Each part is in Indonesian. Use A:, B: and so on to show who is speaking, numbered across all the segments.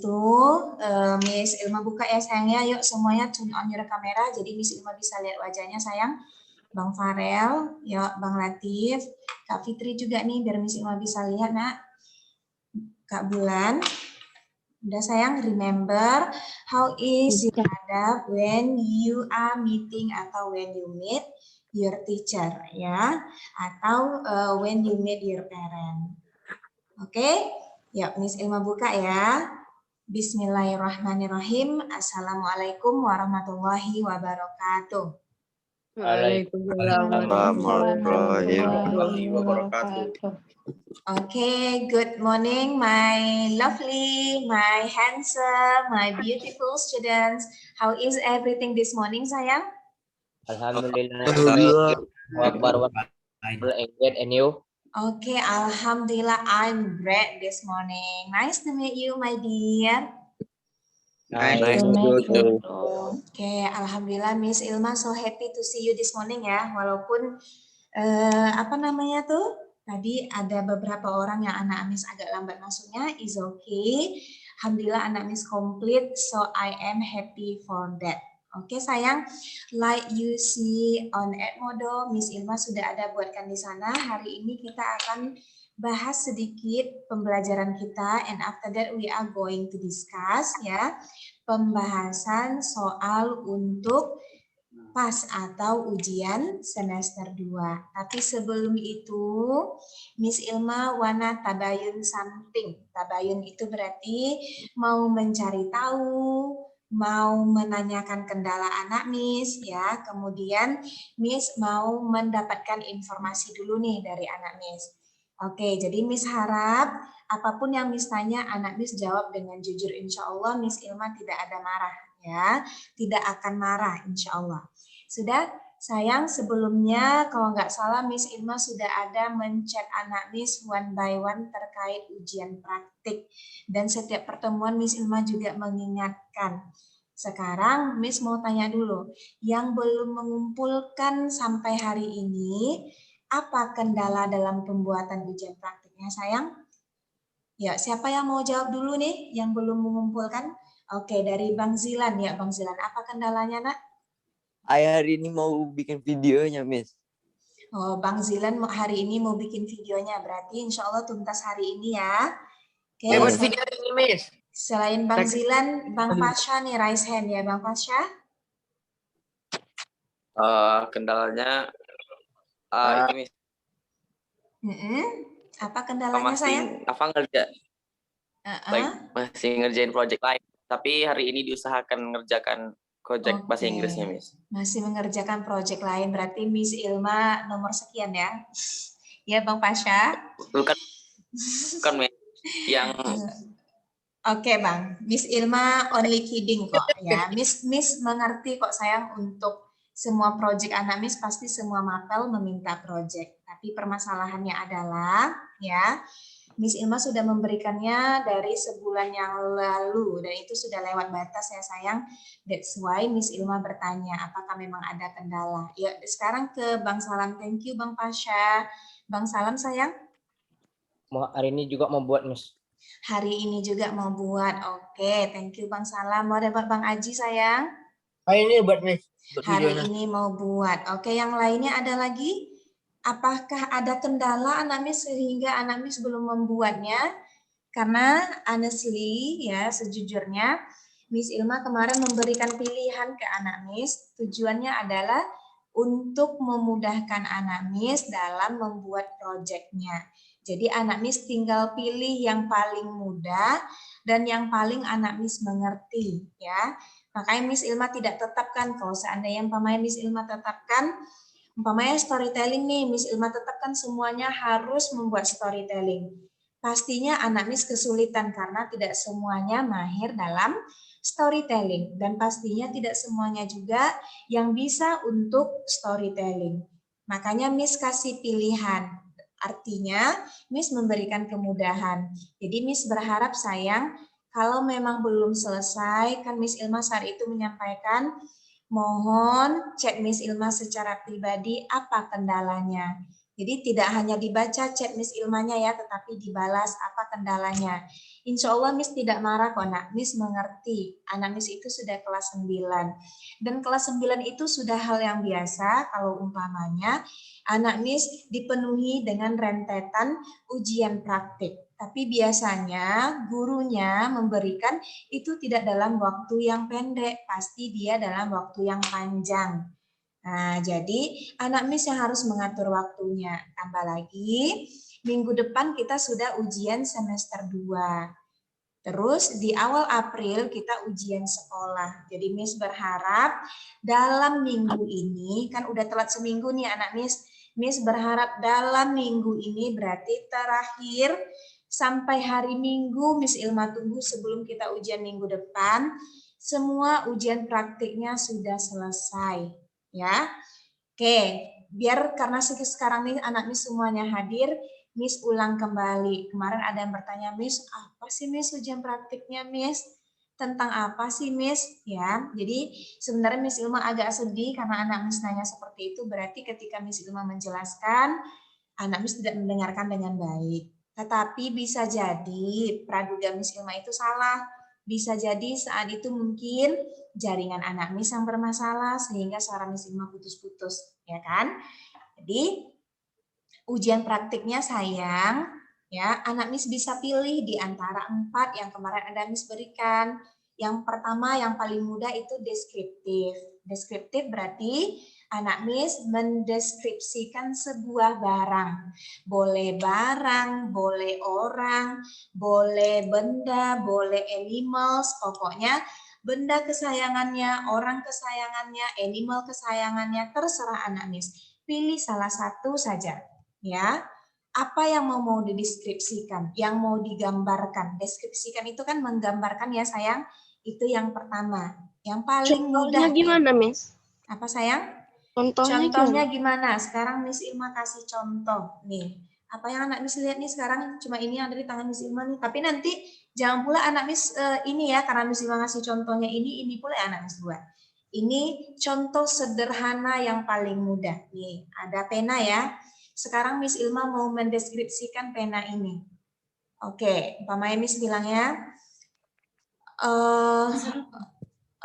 A: itu Miss Ilma buka ya sayangnya. Yuk semuanya turn on your kamera. Jadi Miss Ilma bisa lihat wajahnya sayang. Bang Farel, yuk Bang Latif, Kak Fitri juga nih biar Miss Ilma bisa lihat nak. Kak Bulan. Udah sayang, remember how is your adab when you are meeting atau when you meet your teacher ya, atau when you meet your parent. Oke, yuk Miss Ilma buka ya. Bismillahirrahmanirrahim. Assalamualaikum warahmatullahi wabarakatuh.
B: Waalaikumsalam warahmatullahi wabarakatuh.
A: Okay, good morning, my lovely, my handsome, my beautiful students. How is everything this morning, sayang?
C: Alhamdulillah. And you?
A: Okay, alhamdulillah, I'm great this morning. Nice to meet you, my dear.
C: Nice
B: to meet you.
A: Okay, alhamdulillah, Miss Ilma so happy to see you this morning ya. Walaupun apa namanya tuh? Tadi ada beberapa orang yang anak Miss agak lambat masuknya, is okay. Alhamdulillah anak Miss complete, so I am happy for that. Oke sayang, like you see on Edmodo, Miss Ilma sudah ada buatkan di sana. Hari ini kita akan bahas sedikit pembelajaran kita, and after that we are going to discuss ya pembahasan soal untuk PAS atau ujian semester 2. Tapi sebelum itu, Miss Ilma wanna tabayun something. Tabayun itu berarti mau mencari tahu, mau menanyakan kendala anak Miss ya. Kemudian Miss mau mendapatkan informasi dulu nih dari anak Miss. Oke, jadi Miss harap apapun yang Miss tanya anak Miss jawab dengan jujur. Insya Allah Miss Ilma tidak ada marah ya, tidak akan marah insya Allah. Sudah, sayang sebelumnya kalau nggak salah Miss Ilma sudah ada menchat anak Miss one by one terkait ujian praktik. Dan setiap pertemuan Miss Ilma juga mengingatkan. Sekarang Miss mau tanya dulu, yang belum mengumpulkan sampai hari ini, apa kendala dalam pembuatan ujian praktiknya sayang? Ya, siapa yang mau jawab dulu nih yang belum mengumpulkan? Oke, dari Bang Zilan ya, Bang Zilan. Apa kendalanya, Nak?
D: Hari ini mau bikin videonya, Miss.
A: Oh, Bang Zilan hari ini mau bikin videonya. Berarti insya Allah tuntas hari ini ya. Oke.
C: Video ini, Miss.
A: Selain Bang Zilan, Bang Pasha nih raise hand ya, Bang Pasha.
C: Kendalanya ini, Miss.
A: Apa kendalanya sayang?
C: Masih ngerjain project lain. Tapi hari ini diusahakan ngerjakan project bahasa Inggrisnya, Miss.
A: Masih mengerjakan project lain, berarti Miss Ilma nomor sekian ya? Ya, Bang Pasha?
C: Bukan, Miss. Yang...
A: Oke, Bang. Miss Ilma only kidding kok ya. Miss mengerti kok sayang untuk semua project anak Miss pasti semua mapel meminta project. Tapi permasalahannya adalah ya, Miss Ilma sudah memberikannya dari sebulan yang lalu dan itu sudah lewat batas ya sayang. That's why Miss Ilma bertanya apakah memang ada kendala. Ya sekarang ke Bang Salam. Thank you Bang Pasha. Bang Salam sayang.
E: Hari ini juga mau buat Miss.
A: Hari ini juga mau buat. Oke, thank you Bang Salam. Mau dapat Bang Aji sayang.
E: Hari ini buat Miss.
A: Hari ini mau buat. Oke, yang lainnya ada lagi? Apakah ada kendala anak Miss sehingga anak Miss belum membuatnya? Karena honestly ya sejujurnya Miss Ilma kemarin memberikan pilihan ke anak Miss. Tujuannya adalah untuk memudahkan anak Miss dalam membuat proyeknya. Jadi anak Miss tinggal pilih yang paling mudah dan yang paling anak Miss mengerti ya. Makanya Miss Ilma tidak tetapkan kalau seandainya umpamanya Miss Ilma tetapkan umpamanya storytelling nih, Miss Ilma tetapkan semuanya harus membuat storytelling. Pastinya anak Miss kesulitan karena tidak semuanya mahir dalam storytelling. Dan pastinya tidak semuanya juga yang bisa untuk storytelling. Makanya Miss kasih pilihan. Artinya Miss memberikan kemudahan. Jadi Miss berharap sayang, kalau memang belum selesai, kan Miss Ilma saat itu menyampaikan, mohon chat Miss Ilma secara pribadi apa kendalanya. Jadi tidak hanya dibaca chat Miss Ilmanya ya, tetapi dibalas apa kendalanya. Insya Allah Miss tidak marah kok nak, Miss mengerti. Anak Miss itu sudah kelas 9. Dan kelas 9 itu sudah hal yang biasa kalau umpamanya anak Miss dipenuhi dengan rentetan ujian praktik. Tapi biasanya gurunya memberikan itu tidak dalam waktu yang pendek, pasti dia dalam waktu yang panjang. Nah, jadi anak Miss yang harus mengatur waktunya. Tambah lagi, minggu depan kita sudah ujian semester 2. Terus di awal April kita ujian sekolah. Jadi Miss berharap dalam minggu ini, kan udah telat seminggu nih anak Miss. Miss berharap dalam minggu ini berarti terakhir sampai hari Minggu Miss Ilma tunggu sebelum kita ujian minggu depan. Semua ujian praktiknya sudah selesai. Ya, oke. Biar karena sekarang nih anak Miss semuanya hadir, Miss ulang kembali. Kemarin ada yang bertanya, Miss, apa sih Miss ujian praktiknya Miss? Tentang apa sih Miss? Ya, jadi sebenarnya Miss Ilma agak sedih karena anak Miss nanya seperti itu. Berarti ketika Miss Ilma menjelaskan, anak Miss tidak mendengarkan dengan baik. Tetapi bisa jadi praduga Miss Ilma itu salah. Bisa jadi saat itu mungkin jaringan anak Miss yang bermasalah sehingga suara Miss Ilma putus-putus, ya kan? Jadi ujian praktiknya sayang, ya anak Miss bisa pilih di antara 4 yang kemarin ada Miss berikan. Yang pertama yang paling mudah itu deskriptif. Deskriptif berarti anak Miss mendeskripsikan sebuah barang. Boleh barang, boleh orang, boleh benda, boleh animals, pokoknya benda kesayangannya, orang kesayangannya, animal kesayangannya, terserah anak Miss. Pilih salah satu saja. Ya, apa yang mau dideskripsikan, yang mau digambarkan. Deskripsikan itu kan menggambarkan ya sayang, itu yang pertama. Yang paling
B: Contohnya
A: mudah.
B: gimana, Miss?
A: Apa sayang?
B: Contohnya
A: Gimana? Sekarang Miss Ilma kasih contoh. Nih, apa yang anak Miss lihat nih sekarang cuma ini yang ada di tangan Miss Ilma nih. Tapi nanti jangan pula anak Miss ini ya, karena Miss Ilma ngasih contohnya ini pula anak Miss buat. Ini contoh sederhana yang paling mudah. Nih, ada pena ya. Sekarang Miss Ilma mau mendeskripsikan pena ini. Oke, umpamanya Miss bilangnya,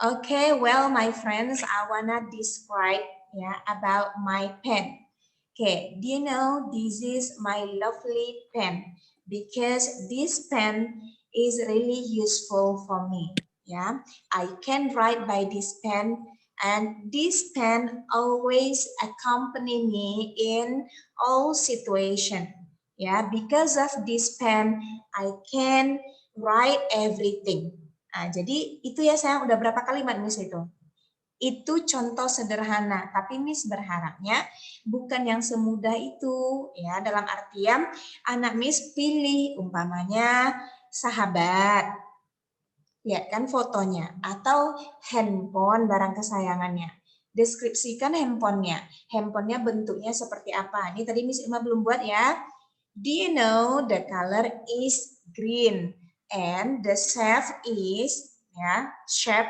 A: okay, well my friends, I wanna describe about my pen. Okay, do you know this is my lovely pen because this pen is really useful for me. Yeah, I can write by this pen, and this pen always accompany me in all situation. Yeah, because of this pen, I can write everything. Nah, jadi itu ya sayang, udah berapa kalimat Miss itu? Itu contoh sederhana, tapi Miss berharapnya bukan yang semudah itu. Ya, dalam artian anak Miss pilih umpamanya sahabat. Lihat kan fotonya, atau handphone barang kesayangannya. Deskripsikan handphonenya. Handphonenya bentuknya seperti apa? Ini tadi Miss Ilma belum buat ya. Do you know the color is green? And the shape is, ya, shape,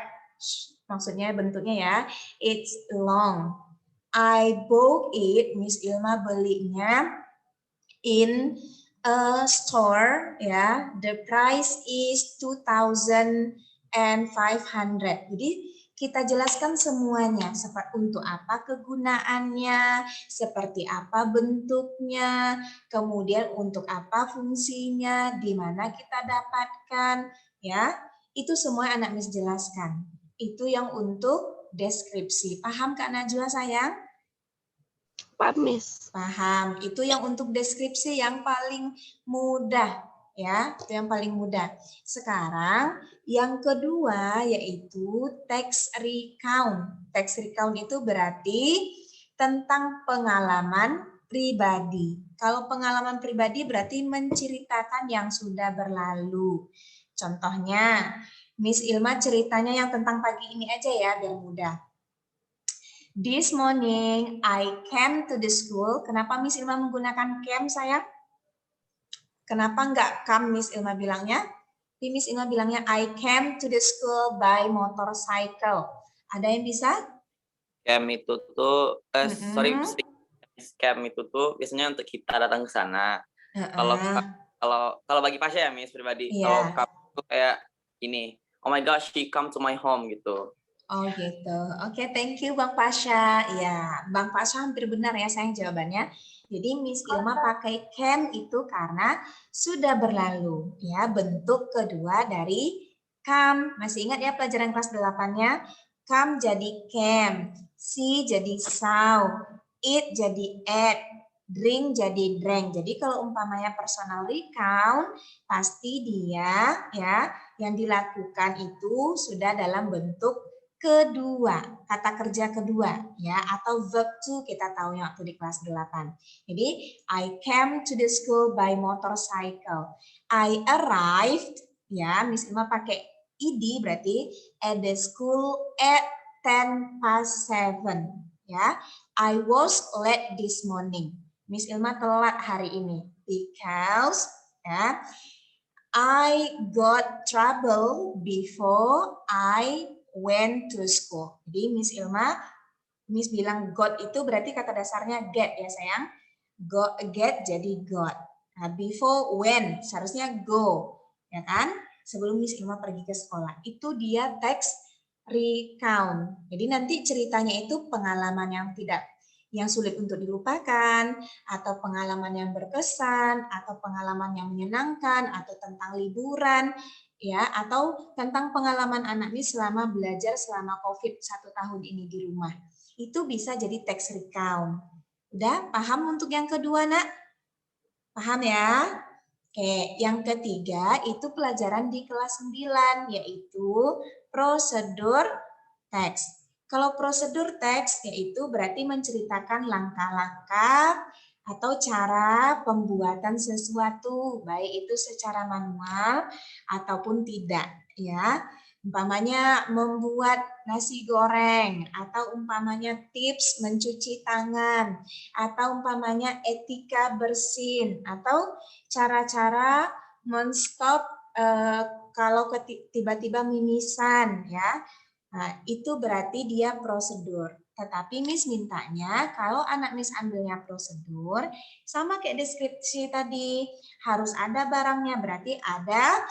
A: maksudnya bentuknya ya, it's long. I bought it, Miss Ilma belinya in a store, ya. The price is 2,500. Jadi kita jelaskan semuanya, seperti untuk apa kegunaannya, seperti apa bentuknya, kemudian untuk apa fungsinya, di mana kita dapatkan, ya. Itu semua anak Miss jelaskan. Itu yang untuk deskripsi. Paham Kak Najwa sayang?
B: Pak, Miss.
A: Paham. Itu yang untuk deskripsi yang paling mudah. Ya, itu yang paling mudah. Sekarang yang kedua yaitu text recount. Text recount itu berarti tentang pengalaman pribadi. Kalau pengalaman pribadi berarti menceritakan yang sudah berlalu. Contohnya, Miss Ilma ceritanya yang tentang pagi ini aja ya, biar mudah. This morning I came to the school. Kenapa Miss Ilma menggunakan came sayang? Kenapa enggak come Miss Ilma bilangnya? Di Miss Ilma bilangnya I came to the school by motorcycle. Ada yang bisa?
C: Camp itu tuh, sorry, camp itu tuh biasanya untuk kita datang ke sana. Kalau bagi Pasha ya Miss pribadi,
A: Iya.
C: kalau tuh kayak ini, oh my gosh, she come to my home gitu.
A: Oh gitu. Oke, thank you Bang Pasha. Ya, Bang Pasha hampir benar ya sayang jawabannya. Jadi Miss Ilma pakai can itu karena sudah berlalu. Ya, bentuk kedua dari come. Masih ingat ya pelajaran kelas 8-nya? Come jadi came, see jadi saw, eat jadi ate, drink jadi drank. Jadi kalau umpamanya personal recount, pasti dia ya yang dilakukan itu sudah dalam bentuk kedua, kata kerja kedua ya, atau verb to kita tahu yang waktu di kelas 8. Jadi I came to the school by motorcycle. I arrived ya, Miss Ilma pakai id berarti at the school at 10 past 7 ya. I was late this morning. Miss Ilma telat hari ini because ya I got trouble before I went to school. Jadi Miss bilang got itu berarti kata dasarnya get ya sayang. Get jadi got. Nah, before when seharusnya go, ya kan? Sebelum Miss Ilma pergi ke sekolah. Itu dia teks recount. Jadi nanti ceritanya itu pengalaman yang sulit untuk dilupakan, atau pengalaman yang berkesan, atau pengalaman yang menyenangkan, atau tentang liburan, ya, atau tentang pengalaman anak Miss selama belajar selama COVID 1 tahun ini di rumah. Itu bisa jadi teks recount. Udah paham untuk yang kedua, Nak? Paham ya? Oke, yang ketiga itu pelajaran di kelas 9, yaitu prosedur teks. Kalau prosedur teks yaitu berarti menceritakan langkah-langkah atau cara pembuatan sesuatu, baik itu secara manual ataupun tidak, ya. Umpamanya membuat nasi goreng, atau umpamanya tips mencuci tangan, atau umpamanya etika bersin, atau cara-cara men-stop kalau tiba-tiba mimisan, ya. Nah, itu berarti dia prosedur. Tetapi Miss mintanya kalau anak Miss ambilnya prosedur, sama kayak deskripsi tadi, harus ada barangnya, berarti ada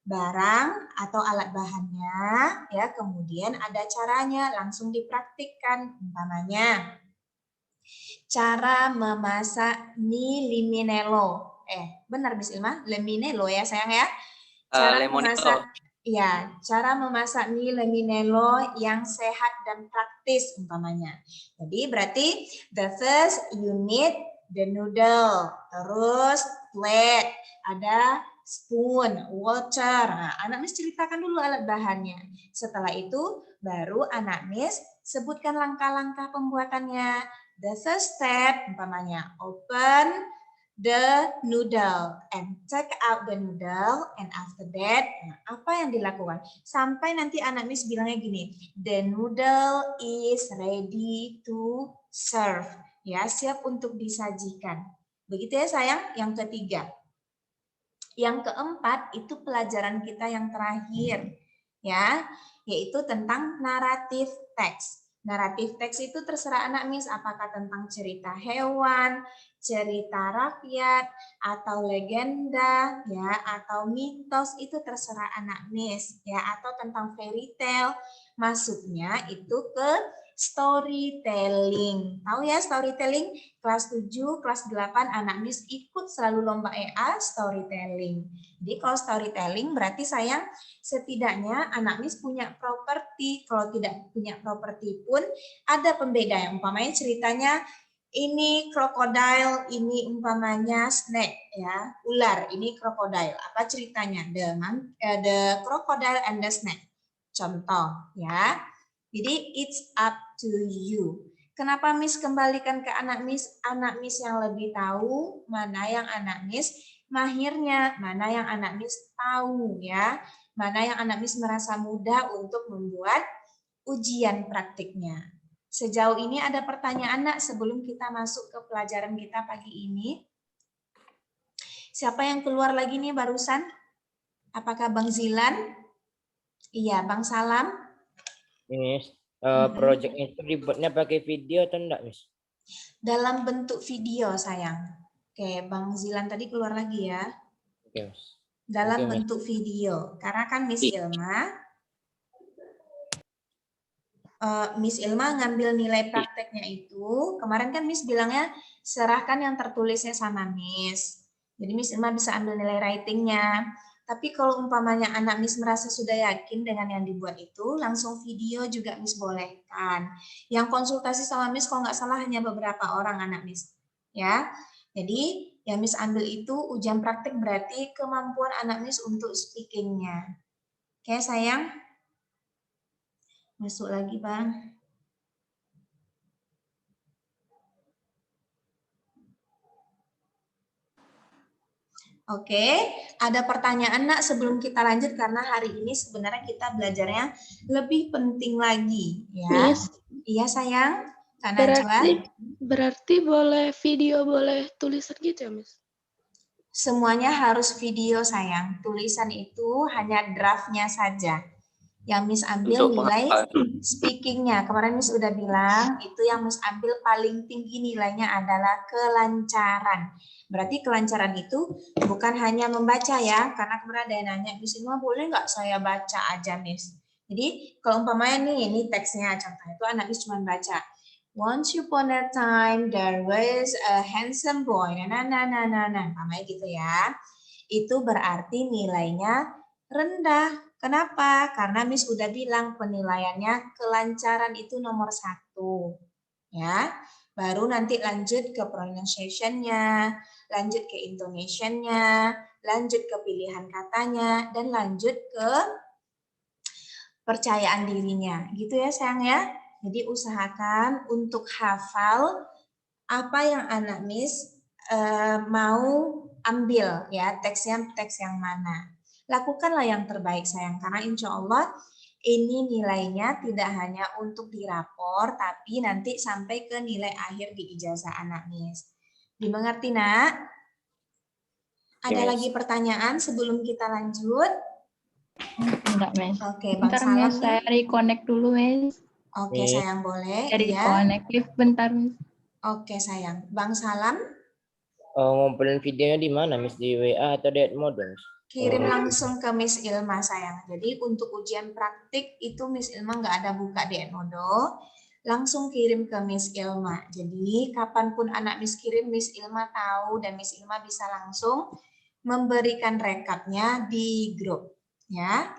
A: barang atau alat bahannya, ya, kemudian ada caranya, langsung dipraktikkan. Umpamanya, cara memasak mie liminello. Benar Miss Ilma, liminello ya sayang ya. Cara memasak cara memasak mie liminello yang sehat dan praktis umpamanya. Jadi berarti the first you need the noodle, terus plate, ada spoon, water. Nah, anak Miss ceritakan dulu alat bahannya. Setelah itu baru anak Miss sebutkan langkah-langkah pembuatannya. The first step umpamanya open the noodle and take out the noodle, and after that apa yang dilakukan sampai nanti anak Miss bilangnya gini, the noodle is ready to serve, ya, siap untuk disajikan. Begitu ya sayang. Yang ketiga. Yang keempat itu pelajaran kita yang terakhir, ya, yaitu tentang naratif teks. Naratif teks itu terserah anak Miss, apakah tentang cerita hewan, cerita rakyat, atau legenda, ya, atau mitos, itu terserah anak Miss, ya, atau tentang fairy tale, masuknya itu ke storytelling. Tahu ya storytelling? Kelas 7, kelas 8 anak Miss ikut selalu lomba EA storytelling. Jadi kalau storytelling berarti sayang setidaknya anak Miss punya properti. Kalau tidak punya properti pun ada pembeda, yang umpamanya ceritanya ini krokodil, ini umpamanya snake, ya, ular, ini krokodil. Apa ceritanya? The crocodile and the snake. Contoh, ya. Jadi it's up to you. Kenapa Miss kembalikan ke anak Miss? Anak Miss yang lebih tahu mana yang anak Miss mahirnya, mana yang anak Miss tahu, ya. Mana yang anak Miss merasa mudah untuk membuat ujian praktiknya. Sejauh ini ada pertanyaan, Nak, sebelum kita masuk ke pelajaran kita pagi ini? Siapa yang keluar lagi nih barusan? Apakah Bang Zilan? Iya, Bang Salam?
E: Miss, projectnya itu dibuatnya pakai video atau enggak, Miss?
A: Dalam bentuk video, sayang. Oke, Bang Zilan tadi keluar lagi ya.
E: Oke, Miss.
A: dalam
E: Oke, Miss.
A: bentuk video. Karena kan Miss Ilma ngambil nilai prakteknya itu, kemarin kan Miss bilangnya serahkan yang tertulisnya sama Miss. Jadi Miss Ilma bisa ambil nilai writingnya. Tapi kalau umpamanya anak Miss merasa sudah yakin dengan yang dibuat itu, langsung video juga Miss bolehkan. Yang konsultasi sama Miss kalau nggak salah hanya beberapa orang anak Miss. Ya, jadi yang Miss ambil itu ujian praktek berarti kemampuan anak Miss untuk speakingnya. Oke sayang. Masuk lagi, Bang. Oke, ada pertanyaan nak sebelum kita lanjut karena hari ini sebenarnya kita belajarnya lebih penting lagi, ya.
B: Miss,
A: Iya sayang, Kak Najwa.
B: berarti boleh video, boleh tulisan gitu ya, Miss?
A: Semuanya harus video sayang. Tulisan itu hanya draftnya saja. Yang Miss ambil
C: Untuk
A: nilai
C: penghafal.
A: speakingnya. Kemarin Miss udah bilang, itu yang Miss ambil paling tinggi nilainya adalah kelancaran. Berarti kelancaran itu bukan hanya membaca ya, karena kemarin ada yang nanya, Miss Ilma boleh nggak saya baca aja Miss? Jadi kalau umpamanya nih, ini teksnya contoh itu anak Miss cuma baca. Once upon a time there was a handsome boy. Namanya gitu ya. Itu berarti nilainya rendah. Kenapa? Karena Miss udah bilang penilaiannya kelancaran itu nomor 1. Ya. Baru nanti lanjut ke pronunciation-nya, lanjut ke intonation-nya, lanjut ke pilihan katanya, dan lanjut ke percayaan dirinya. Gitu ya sayang ya. Jadi usahakan untuk hafal apa yang anak Miss mau ambil ya, teksnya teks yang mana. Lakukanlah yang terbaik sayang, karena insya Allah ini nilainya tidak hanya untuk di rapor, tapi nanti sampai ke nilai akhir di ijazah anak Miss. Dimengerti nak? Ada
C: Miss.
A: lagi pertanyaan sebelum kita lanjut?
F: Enggak, Miss.
A: Oke, Bang
F: Bentar,
A: Salam
F: Miss. Saya
A: nih.
F: reconnect dulu, Miss.
A: Oke, sayang boleh.
F: Saya
A: Iya.
F: reconnect. Lift bentar, Miss.
A: Oke, sayang. Bang Salam.
E: Ngumpulin videonya di mana, Miss? Di WA atau di Edmodo, Miss?
A: Kirim langsung ke Miss Ilma sayang. Jadi untuk ujian praktik itu Miss Ilma nggak ada buka di Edmodo, langsung kirim ke Miss Ilma. Jadi kapanpun anak Miss kirim, Miss Ilma tahu dan Miss Ilma bisa langsung memberikan rekapnya di grup. Ya,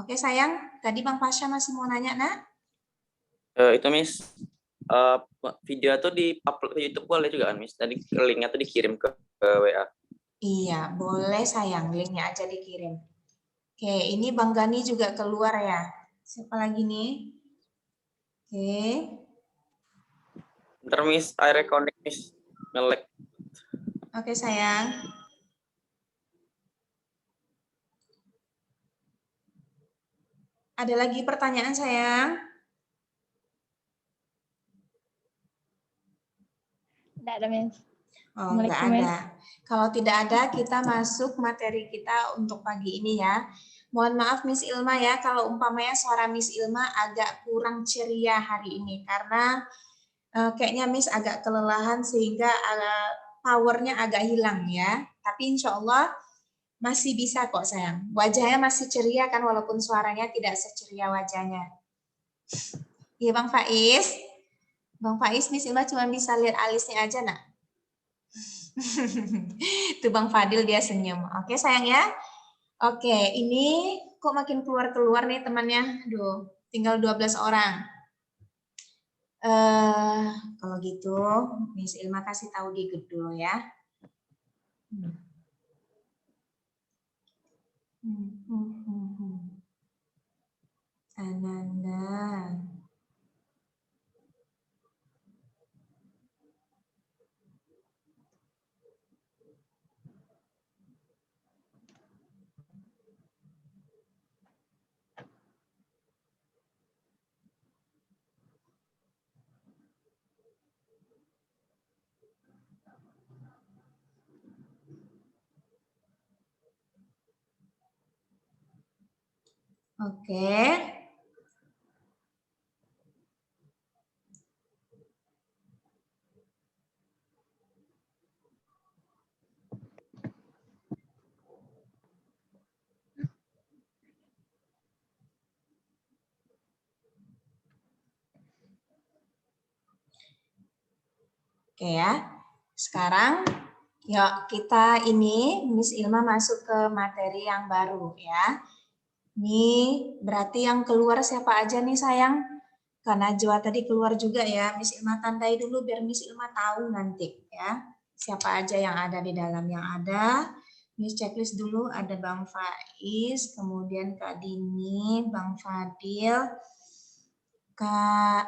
A: oke sayang. Tadi Bang Pasha masih mau nanya nak?
C: Itu Miss, video tuh di upload ke YouTube boleh juga kan Miss? Tadi linknya tuh dikirim ke WA.
A: Iya, boleh sayang. Linknya aja dikirim. Oke, ini Bang Gani juga keluar ya. Siapa lagi nih? Oke.
C: Ntar Miss, I reconnect Miss. Nge-lag.
A: Oke sayang. Ada lagi pertanyaan sayang?
F: Enggak ada, Miss.
A: Oh, enggak
F: Assalamualaikum, Miss.
A: ada. Kalau tidak ada, kita masuk materi kita untuk pagi ini ya. Mohon maaf Miss Ilma ya, kalau umpamanya suara Miss Ilma agak kurang ceria hari ini. Karena kayaknya Miss agak kelelahan sehingga powernya agak hilang ya. Tapi insya Allah masih bisa kok sayang. Wajahnya masih ceria kan walaupun suaranya tidak seceria wajahnya. Iya Bang Faiz. Bang Faiz, Miss Ilma cuma bisa lihat alisnya aja nak. Tuh Bang Fadil dia senyum. Oke sayang ya. Oke, ini kok makin keluar-keluar nih temannya. Aduh, tinggal 12 orang. Kalau gitu, Miss Ilma kasih tahu di grup dulu ya. Ananda. Oke. Oke ya. Sekarang yuk kita ini Miss Ilma masuk ke materi yang baru ya. Nih berarti yang keluar siapa aja nih sayang? Karena Najwa tadi keluar juga ya. Miss Ilma tandai dulu biar Miss Ilma tahu nanti ya. Siapa aja yang ada di dalam yang ada. Miss checklist dulu ada Bang Faiz, kemudian Kak Dini, Bang Fadil, Kak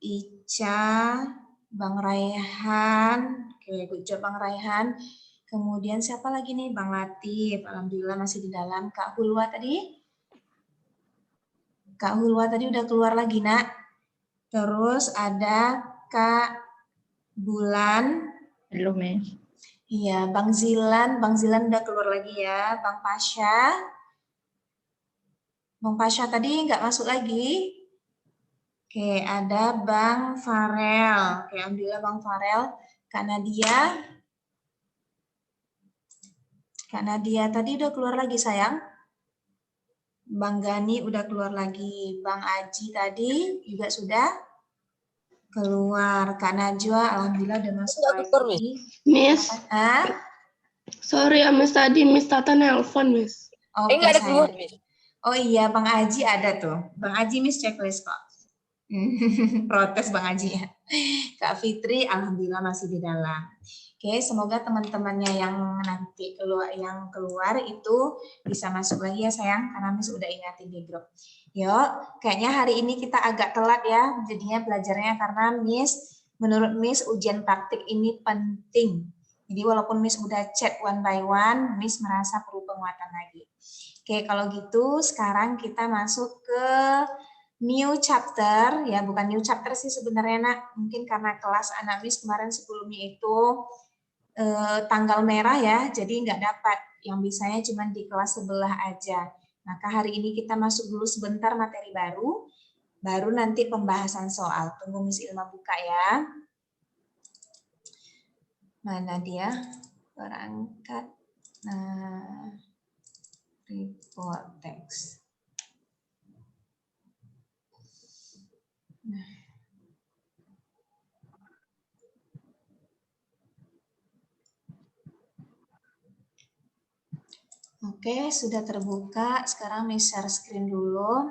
A: Ica, Bang Raihan, oke, good job Bang Raihan. Kemudian siapa lagi nih? Bang Latif, alhamdulillah masih di dalam. Kak Hulwa tadi? Kak Hulwa tadi udah keluar lagi, Nak. Terus ada Kak Bulan.
F: Belum, Miss.
A: Iya, Bang Zilan udah keluar lagi ya. Bang Pasha tadi nggak masuk lagi. Oke, ada Bang Farel. Oke, alhamdulillah Bang Farel. Kak Nadia tadi udah keluar lagi sayang. Bang Gani udah keluar lagi. Bang Aji tadi juga sudah keluar. Kak Najwa alhamdulillah udah masuk lagi.
B: Miss,
A: Ah?
B: sorry ya Miss, tadi Miss Tata nelpon Miss.
A: Oke,
D: Nggak ada keluar,
A: sayang.
D: Miss.
A: Oh iya, Bang Aji ada tuh. Bang Aji Miss checklist kok. Protes Bang Aji ya. Kak Fitri alhamdulillah masih di dalam. Oke, semoga teman-temannya yang nanti keluar itu bisa masuk lagi ya sayang, karena Miss udah ingatin di grup. Yuk, kayaknya hari ini kita agak telat ya jadinya belajarnya karena menurut Miss ujian praktik ini penting. Jadi walaupun Miss udah chat one by one, Miss merasa perlu penguatan lagi. Oke, kalau gitu sekarang kita masuk ke new chapter, ya bukan new chapter sih sebenarnya Nak, mungkin karena kelas anak Miss kemarin sebelumnya itu tanggal merah ya, jadi nggak dapat, yang bisanya cuma di kelas sebelah aja. Maka hari ini kita masuk dulu sebentar materi baru nanti pembahasan soal. Tunggu Miss Ilma buka ya. Mana dia? Perangkat. Nah, report text. Nah. Oke, sudah terbuka. Sekarang Miss share screen dulu.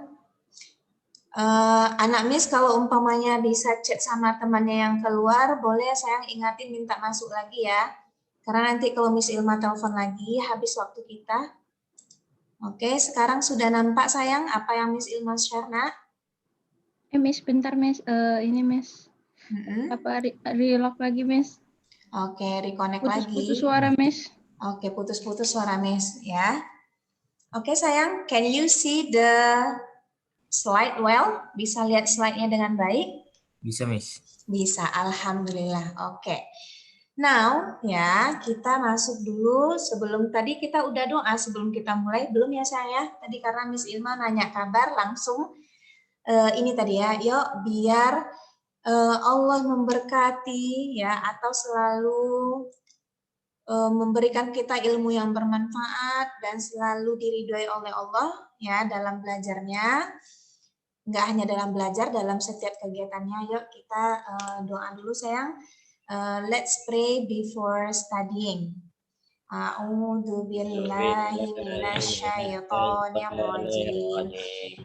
A: Anak Miss kalau umpamanya bisa chat sama temannya yang keluar, boleh sayang ingatin minta masuk lagi ya. Karena nanti kalau Miss Ilma telepon lagi, habis waktu kita. Oke, sekarang sudah nampak sayang apa yang Miss Ilma share, Nak?
F: Miss, bentar, Miss. Ini, Miss. Apa relock lagi, Miss?
A: Oke, reconnect
F: Putus-putus
A: lagi.
F: suara, Miss.
A: Oke, putus-putus suara Miss ya. Oke sayang, can you see the slide well? Bisa lihat slide-nya dengan baik?
E: Bisa, Miss.
A: Bisa, alhamdulillah. Oke. Now ya, kita masuk dulu. Sebelum tadi kita udah doa sebelum kita mulai, belum ya saya? Tadi karena Miss Ilma nanya kabar langsung ini tadi ya. Yuk biar Allah memberkati ya atau selalu memberikan kita ilmu yang bermanfaat dan selalu diridhoi oleh Allah ya dalam belajarnya. Enggak hanya dalam belajar, dalam setiap kegiatannya. Yuk kita doa dulu sayang. Let's pray before studying. A'udzu billahi minasyaitonir rajim.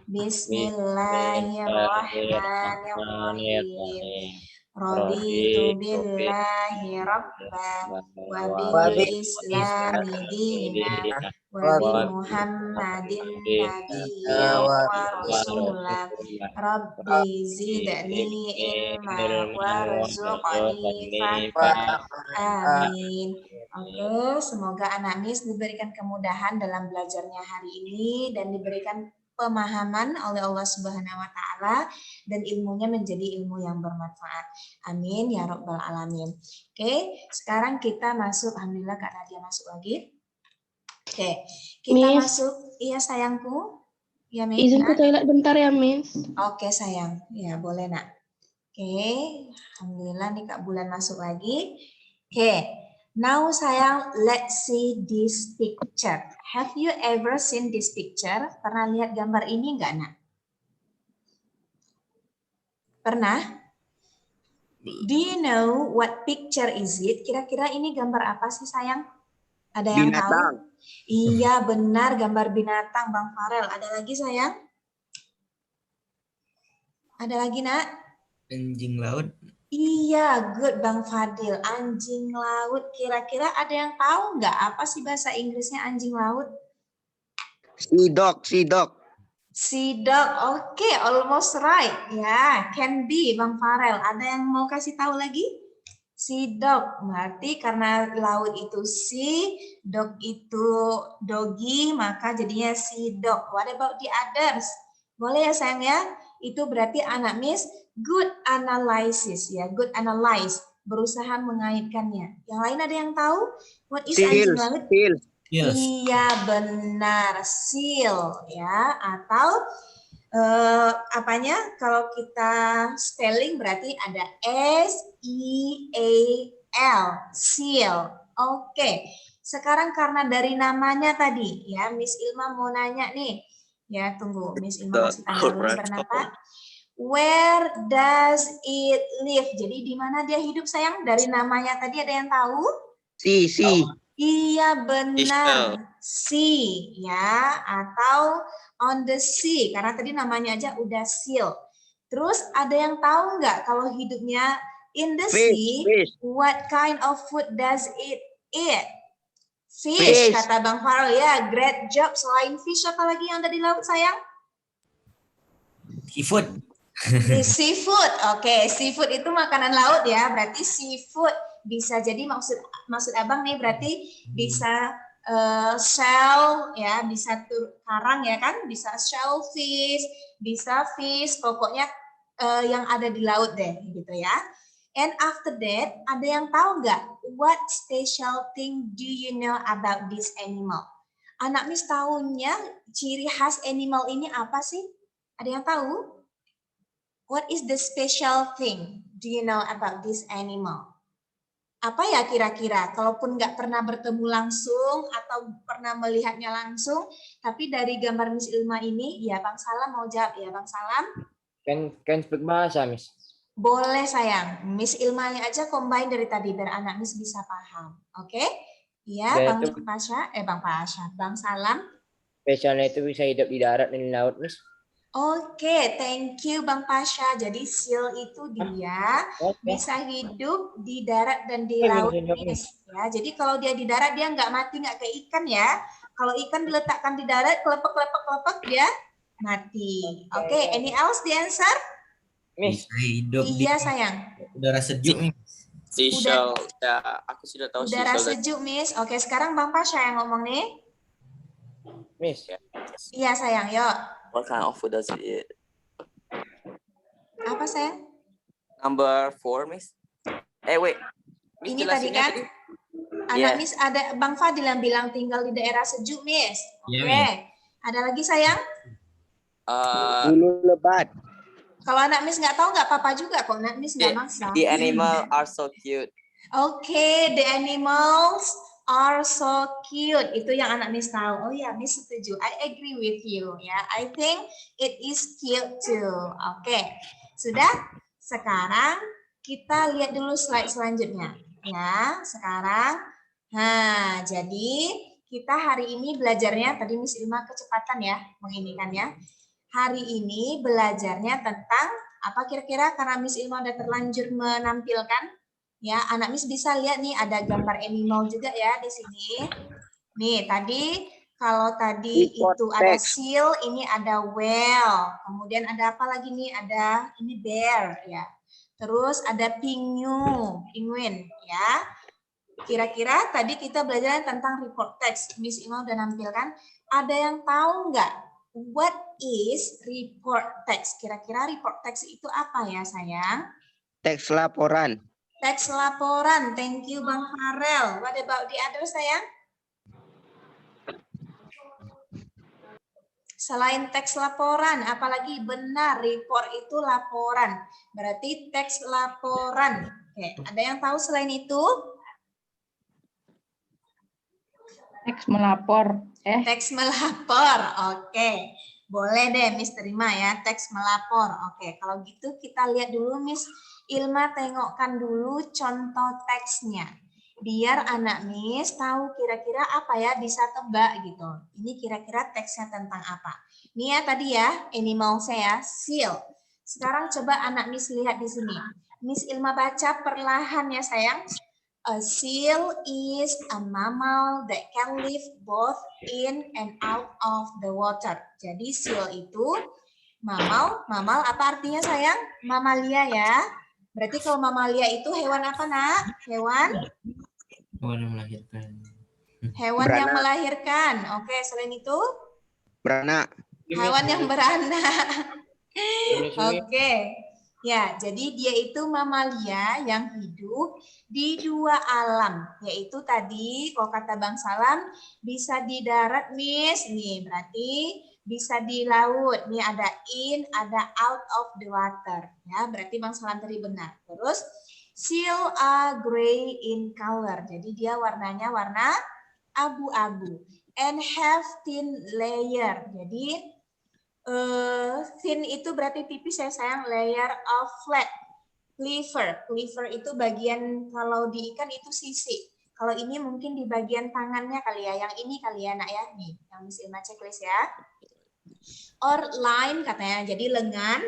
A: Bismillahirrahmanirrahim. Raditu billahi rabba wa bil islami dina wa bi Muhammadin nabiyya wa rasula. Rabbi zidni ilma warzuqni fahma. Amin. Oke, semoga anak Miss diberikan kemudahan dalam belajarnya hari ini dan diberikan pemahaman oleh Allah Subhanahu wa taala dan ilmunya menjadi ilmu yang bermanfaat. Amin ya rabbal alamin. Oke, sekarang kita masuk. Alhamdulillah Kak Nadia masuk lagi. Oke, kita
B: Miss.
A: masuk. Iya sayangku. Ya Miss.
B: Izin ke toilet bentar ya Miss.
A: Oke sayang. Ya boleh Nak. Oke, alhamdulillah nih Kak Bulan masuk lagi. Oke. Now sayang, let's see this picture. Have you ever seen this picture? Pernah lihat gambar ini enggak, Nak? Pernah? Do you know what picture is it? Kira-kira ini gambar apa sih sayang? Ada yang
D: Binatang.
A: tahu? Iya benar, gambar binatang Bang Farel. Ada lagi sayang? Ada lagi nak?
G: Anjing laut.
A: Iya, good Bang Fadil. Anjing laut. Kira-kira ada yang tahu nggak apa sih bahasa Inggrisnya anjing laut?
D: Sea dog.
A: Sea dog. Oke, almost right. Ya, can be Bang Farel. Ada yang mau kasih tahu lagi? Sea dog. Berarti karena laut itu sea, dog itu doggy, maka jadinya sea dog. What about the others? Boleh ya sayang ya? Itu berarti anak Miss good analysis ya, good analyze, berusaha mengaitkannya. Yang lain ada yang tahu? What is anjing laut?
G: Yes.
A: Iya benar, seal ya, atau apanya? Kalau kita spelling berarti ada S-E-A-L, seal. Oke. Sekarang karena dari namanya tadi ya, Miss Ilma mau nanya nih. Ya, tunggu. Miss Ilma kasih tanda dulu bernapa. Where does it live? Jadi di mana dia hidup sayang? Dari namanya tadi ada yang tahu?
D: Sea.
A: Iya benar. Sea ya, atau on the sea karena tadi namanya aja udah seal. Terus ada yang tahu nggak kalau hidupnya in the sea, what kind of food does it eat? Fish, kata Bang Farel ya. Great job. Selain fish apa lagi yang ada di laut sayang?
G: Seafood.
A: Seafood. Oke, seafood itu makanan laut ya. Berarti seafood bisa jadi maksud Abang nih berarti bisa shell ya, bisa karang ya kan, bisa shellfish, bisa fish, pokoknya yang ada di laut deh gitu ya. And after that, ada yang tahu nggak what special thing do you know about this animal? Anak Miss tahunya ciri khas animal ini apa sih? Ada yang tahu? What is the special thing do you know about this animal? Apa ya kira-kira? Kalaupun nggak pernah bertemu langsung atau pernah melihatnya langsung, tapi dari gambar Miss Ilma ini, ya Bang Salam mau jawab ya Bang Salam?
E: Kan speak bahasa, Miss.
A: Boleh sayang, Miss Ilmanya aja combine dari tadi biar anak Miss bisa paham, oke? Iya, Bang Pasha, Bang Salam.
E: Spesialnya itu bisa hidup di darat dan di laut, Miss.
A: Oke, thank you Bang Pasha. Jadi seal itu dia bisa hidup di darat dan di laut, Miss. Ya, jadi kalau dia di darat dia nggak mati, nggak kayak ikan ya. Kalau ikan diletakkan di darat, kelepek dia mati. Oke, any else the answer?
E: Miss.
G: Hidup
A: iya sayang.
G: Udara sejuk nih.
C: Seashell, ya aku sudah tahu
A: udara
C: seashell.
A: Sejuk, Miss. Oke, sekarang Bang Pasha yang ngomong nih.
E: Miss.
A: Iya sayang, yuk.
C: What kind of food does it eat?
A: Apa sayang?
C: Number 4, Miss. Wait. Miss,
A: ini tadi kan? Anak Miss ada Bang Fadil yang bilang tinggal di daerah sejuk, Miss. Oke. Ada lagi sayang?
D: Bulu lebat.
A: Kalau anak Miss nggak tahu nggak apa-apa juga kok. Anak Miss nggak maksa.
C: The animal are so cute.
A: Oke, the animals are so cute. Itu yang anak Miss tahu. Oh ya, Miss setuju. I agree with you. Ya, I think it is cute too. Oke, sudah. Sekarang kita lihat dulu slide selanjutnya. Ya, sekarang. Nah, jadi kita hari ini belajarnya tadi Miss Ilma kecepatan ya, menginikannya. Hari ini belajarnya tentang apa kira-kira karena Miss Ilma udah terlanjur menampilkan ya, anak Miss bisa lihat nih ada gambar animal juga ya di sini. Nih, tadi kalau tadi itu ada seal, ini ada whale. Kemudian ada apa lagi nih? Ada ini bear ya. Terus ada penguin ya. Kira-kira tadi kita belajar tentang report text. Miss Ilma udah nampilkan. Ada yang tahu nggak? What is report text? Kira-kira report text itu apa ya sayang?
D: Teks laporan.
A: Teks laporan. Thank you Bang Farel. What about the other sayang? Selain teks laporan, apalagi benar report itu laporan. Berarti teks laporan. Oke, ada yang tahu selain itu?
F: Teks melapor.
A: Teks melapor, oke. Boleh deh Miss terima ya, teks melapor. Oke, kalau gitu kita lihat dulu Miss Ilma tengokkan dulu contoh teksnya. Biar anak Miss tahu kira-kira apa ya, bisa tebak gitu. Ini kira-kira teksnya tentang apa. Ini ya tadi ya, animal saya, seal. Sekarang coba anak Miss lihat di sini. Miss Ilma baca perlahan ya sayang. A seal is a mammal that can live both in and out of the water. Jadi seal itu mammal apa artinya sayang? Mamalia ya. Berarti kalau mamalia itu hewan apa nak? Hewan
G: Hewan melahirkan.
A: yang melahirkan. Oke, selain itu
D: Beranak.
A: hewan yang beranak.
E: Miss,
A: Oke. Ya, jadi dia itu mamalia yang hidup di dua alam, yaitu tadi kalau kata Bang Salam bisa di darat, Miss. Nih, berarti bisa di laut. Nih ada in, ada out of the water. Ya, berarti Bang Salam tadi benar. Terus seal are gray in color. Jadi dia warnanya warna abu-abu and have thin layer. Jadi thin itu berarti tipis ya sayang, layer of flat. Cleaver itu bagian kalau di ikan itu sisi. Kalau ini mungkin di bagian tangannya kali ya, yang ini kali ya nak ya, nih yang Miss Ilma checklist ya. Or line katanya, jadi lengan.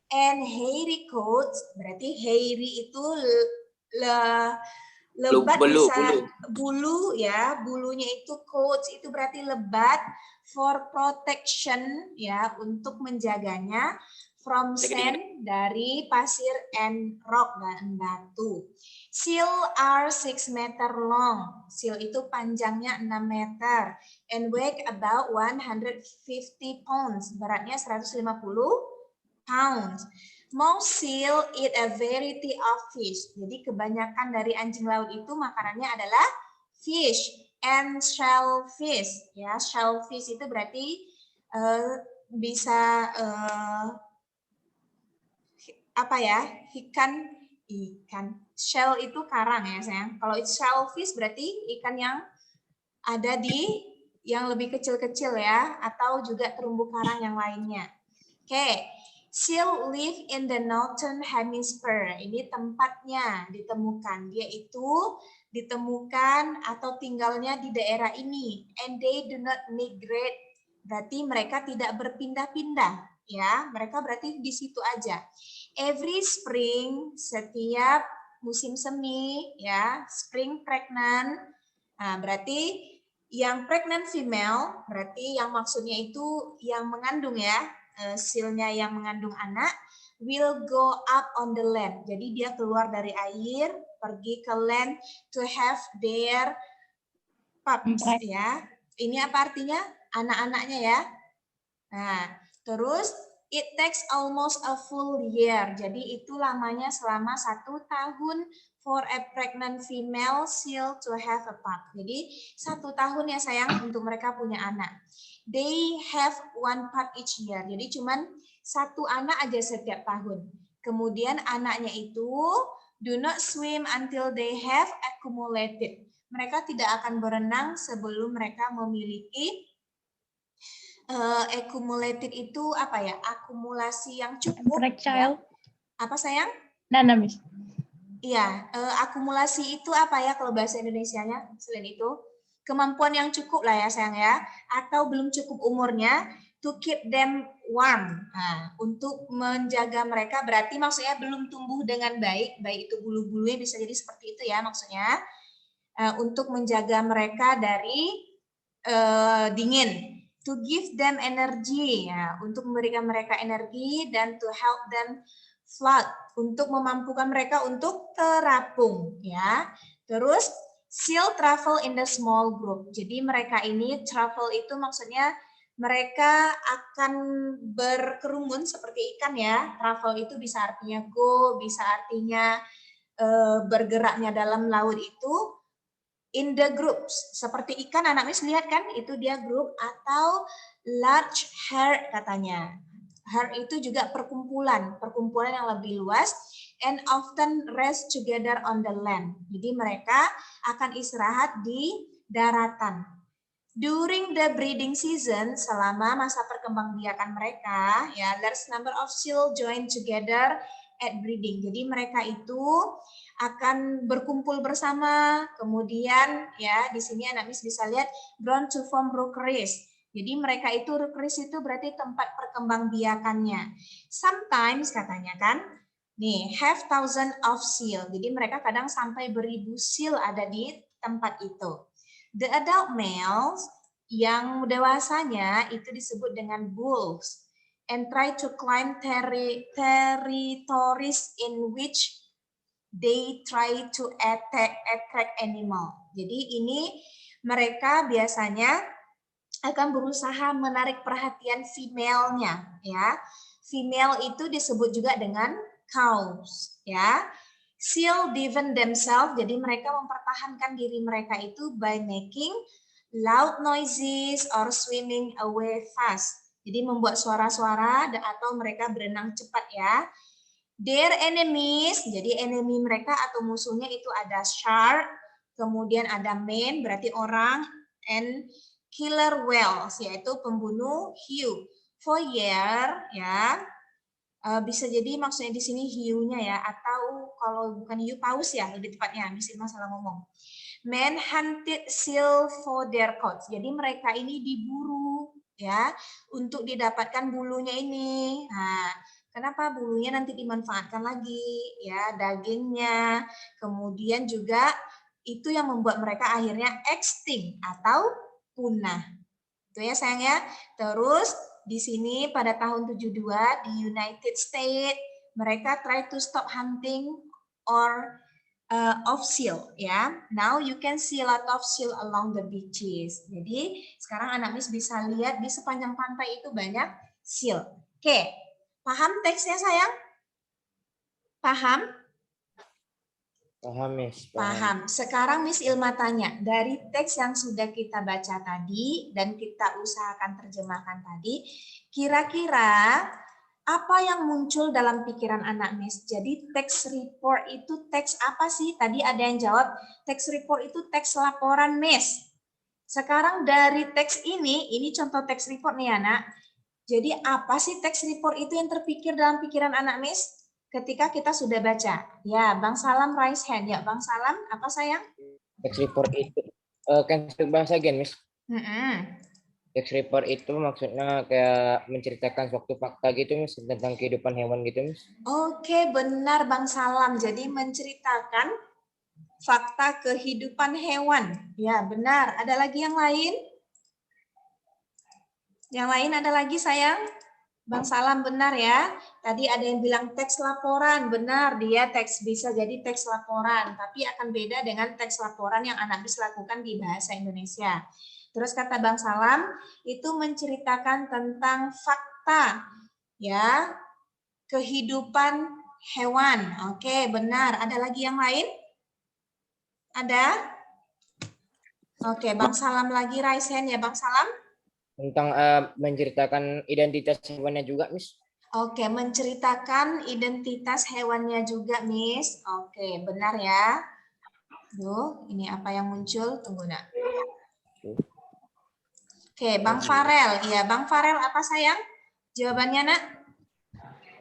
A: And hairy coats, berarti hairy itu lebat bisa bulu ya, bulunya itu coats itu berarti lebat. For protection ya, untuk menjaganya from sand, dari pasir and rock dan batu. Seal are 6 meter long. Seal itu panjangnya 6 meter and weigh about 150 pounds. Beratnya 150 pounds. Most seal eat a variety of fish. Jadi kebanyakan dari anjing laut itu makanannya adalah fish and shellfish. Ya, shellfish itu berarti bisa apa ya? Ikan. Shell itu karang ya sayang. Kalau shellfish berarti ikan yang ada di yang lebih kecil-kecil ya, atau juga terumbu karang yang lainnya. Oke. Seal live in the northern hemisphere. Ini tempatnya ditemukan. Dia itu ditemukan atau tinggalnya di daerah ini. And they do not migrate. Berarti mereka tidak berpindah-pindah. Ya, mereka berarti di situ aja. Every spring, setiap musim semi, ya, spring pregnant. Nah, berarti yang pregnant female, berarti yang maksudnya itu yang mengandung ya. Sealnya yang mengandung anak will go up on the land. Jadi dia keluar dari air, pergi ke land to have their pups ya. Ini apa artinya? Anak-anaknya ya. Nah, terus it takes almost a full year. Jadi itu lamanya selama 1 tahun for a pregnant female seal to have a pup. Jadi 1 tahun ya sayang untuk mereka punya anak. They have 1 pup each year. Jadi cuman 1 anak aja setiap tahun. Kemudian anaknya itu do not swim until they have accumulated. Mereka tidak akan berenang sebelum mereka memiliki accumulated itu apa ya? Akumulasi yang cukup.
F: Child.
A: Ya. Apa sayang?
F: Nana, Miss.
A: Iya, akumulasi itu apa ya kalau bahasa Indonesianya? Selain itu, kemampuan yang cukup lah ya sayang ya. Atau belum cukup umurnya to keep them warm. Nah, untuk menjaga mereka berarti maksudnya belum tumbuh dengan baik. Baik itu bulu-bulunya bisa jadi seperti itu ya maksudnya. Untuk menjaga mereka dari dingin. To give them energy, ya, untuk memberikan mereka energi dan to help them float, untuk memampukan mereka untuk terapung, ya. Terus seal travel in the small group. Jadi mereka ini travel itu maksudnya mereka akan berkerumun seperti ikan ya. Travel itu bisa artinya go, bisa artinya bergeraknya dalam laut itu. In the groups, seperti ikan anak Miss lihat kan, itu dia grup atau large herd katanya. Herd itu juga perkumpulan yang lebih luas and often rest together on the land. Jadi mereka akan istirahat di daratan. During the breeding season, selama masa perkembangbiakan mereka, ya, large number of seal join together at breeding. Jadi mereka itu akan berkumpul bersama, kemudian ya di sini anak Miss bisa lihat ground to form rookeries. Jadi mereka itu rookeries itu berarti tempat perkembangbiakannya. Sometimes katanya kan, nih have thousand of seal. Jadi mereka kadang sampai beribu seal ada di tempat itu. The adult males yang dewasanya itu disebut dengan bulls and try to climb territories in which they try to attract animal. Jadi ini mereka biasanya akan berusaha menarik perhatian female-nya, ya. Female itu disebut juga dengan cows, ya. Seal defend themselves, jadi mereka mempertahankan diri mereka itu by making loud noises or swimming away fast. Jadi membuat suara-suara atau mereka berenang cepat ya. Their enemies, jadi enemy mereka atau musuhnya itu ada shark, kemudian ada man berarti orang, and killer whales yaitu pembunuh hiu. Voyeur ya. Bisa jadi maksudnya di sini hiunya ya, atau kalau bukan hiu paus ya lebih tepatnya, mesti masalah ngomong. Men hunted seal for their coats. Jadi mereka ini diburu ya untuk didapatkan bulunya ini. Nah, kenapa bulunya nanti dimanfaatkan lagi ya, dagingnya. Kemudian juga itu yang membuat mereka akhirnya extinct atau punah. Itu ya sayang ya. Terus di sini pada tahun 72 di United States mereka try to stop hunting or of seal ya. Now you can see a lot of seal along the beaches. Jadi sekarang anak Miss bisa lihat di sepanjang pantai itu banyak seal. Oke, paham teksnya sayang? Paham?
E: Paham, Miss.
A: Paham. Sekarang Miss Ilma tanya, dari teks yang sudah kita baca tadi dan kita usahakan terjemahkan tadi, kira-kira apa yang muncul dalam pikiran anak Miss? Jadi teks report itu teks apa sih? Tadi ada yang jawab, teks report itu teks laporan Miss. Sekarang dari teks ini contoh teks report nih anak. Jadi apa sih teks report itu yang terpikir dalam pikiran anak Miss? Ketika kita sudah baca. Ya, Bang Salam raise hand. Ya, Bang Salam, apa sayang?
E: Text report itu, kan bahasa again, Miss. Text report itu maksudnya kayak menceritakan suatu fakta gitu, Miss, tentang kehidupan hewan gitu, Miss.
A: Oke, benar Bang Salam. Jadi menceritakan fakta kehidupan hewan. Ya, benar. Ada lagi yang lain? Yang lain ada lagi, sayang? Bang Salam benar ya. Tadi ada yang bilang teks laporan, benar dia teks bisa jadi teks laporan, tapi akan beda dengan teks laporan yang anak bisa lakukan di bahasa Indonesia. Terus kata Bang Salam itu menceritakan tentang fakta ya kehidupan hewan. Oke, benar. Ada lagi yang lain? Ada? Oke, Bang Salam lagi raise hand ya Bang Salam.
E: Tentang menceritakan identitas hewannya juga, Miss.
A: Oke, menceritakan identitas hewannya juga, Miss. Oke, benar ya. Duh, ini apa yang muncul? Tunggu, nak. Oke, Bang Farel. Iya, Bang Farel apa sayang? Jawabannya, nak?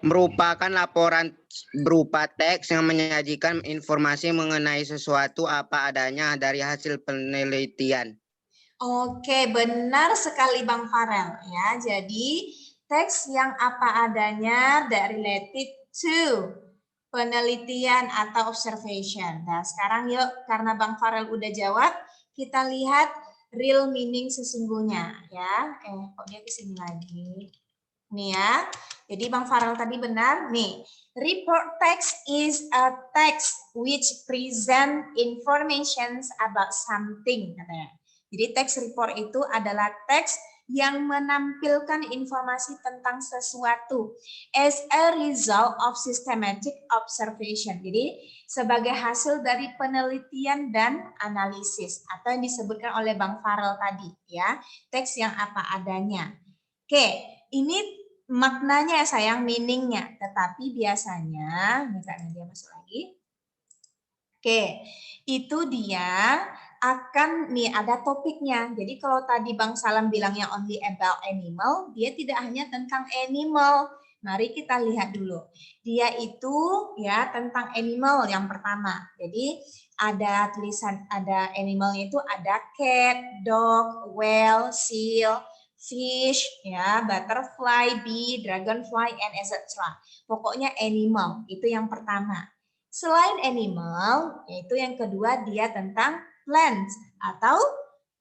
H: Merupakan laporan berupa teks yang menyajikan informasi mengenai sesuatu apa adanya dari hasil penelitian.
A: Oke, benar sekali Bang Farel ya. Jadi teks yang apa adanya that related to penelitian atau observation. Nah, sekarang yuk karena Bang Farel udah jawab, kita lihat real meaning sesungguhnya ya. Kok dia kesini lagi? Nih ya. Jadi Bang Farel tadi benar. Nih, report text is a text which present informations about something katanya. Jadi teks report itu adalah teks yang menampilkan informasi tentang sesuatu as a result of systematic observation. Jadi sebagai hasil dari penelitian dan analisis atau yang disebutkan oleh Bang Farel tadi ya, teks yang apa adanya. Oke, ini maknanya sayang, meaningnya. Tetapi biasanya, misalnya dia masuk lagi. Oke, itu dia akan nih ada topiknya. Jadi kalau tadi Bang Salam bilangnya only about animal, dia tidak hanya tentang animal. Mari kita lihat dulu. Dia itu ya tentang animal yang pertama. Jadi ada tulisan, ada animalnya itu ada cat, dog, whale, seal, fish, ya, butterfly, bee, dragonfly, and etc. Pokoknya animal, itu yang pertama. Selain animal, yaitu yang kedua dia tentang plants atau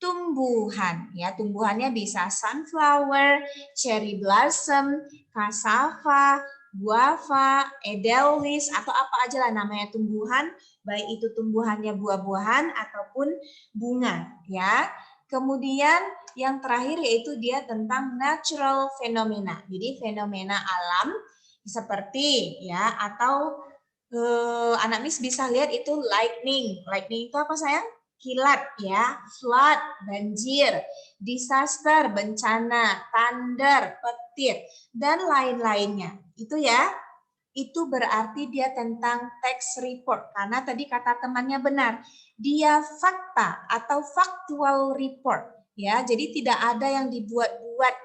A: tumbuhan. Ya, tumbuhannya bisa sunflower, cherry blossom, cassava, guava, edelweiss, atau apa aja lah namanya tumbuhan, baik itu tumbuhannya buah-buahan ataupun bunga. Ya. Kemudian yang terakhir yaitu dia tentang natural phenomena. Jadi fenomena alam seperti ya atau anak Miss bisa lihat itu lightning. Lightning itu apa sayang? Kilat ya, flood, banjir, disaster, bencana, thunder, petir, dan lain-lainnya. Itu ya, itu berarti dia tentang text report. Karena tadi kata temannya benar, dia fakta atau factual report. Ya, jadi tidak ada yang dibuat-buat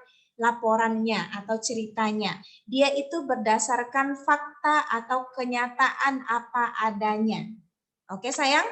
A: laporannya atau ceritanya. Dia itu berdasarkan fakta atau kenyataan apa adanya. Oke sayang?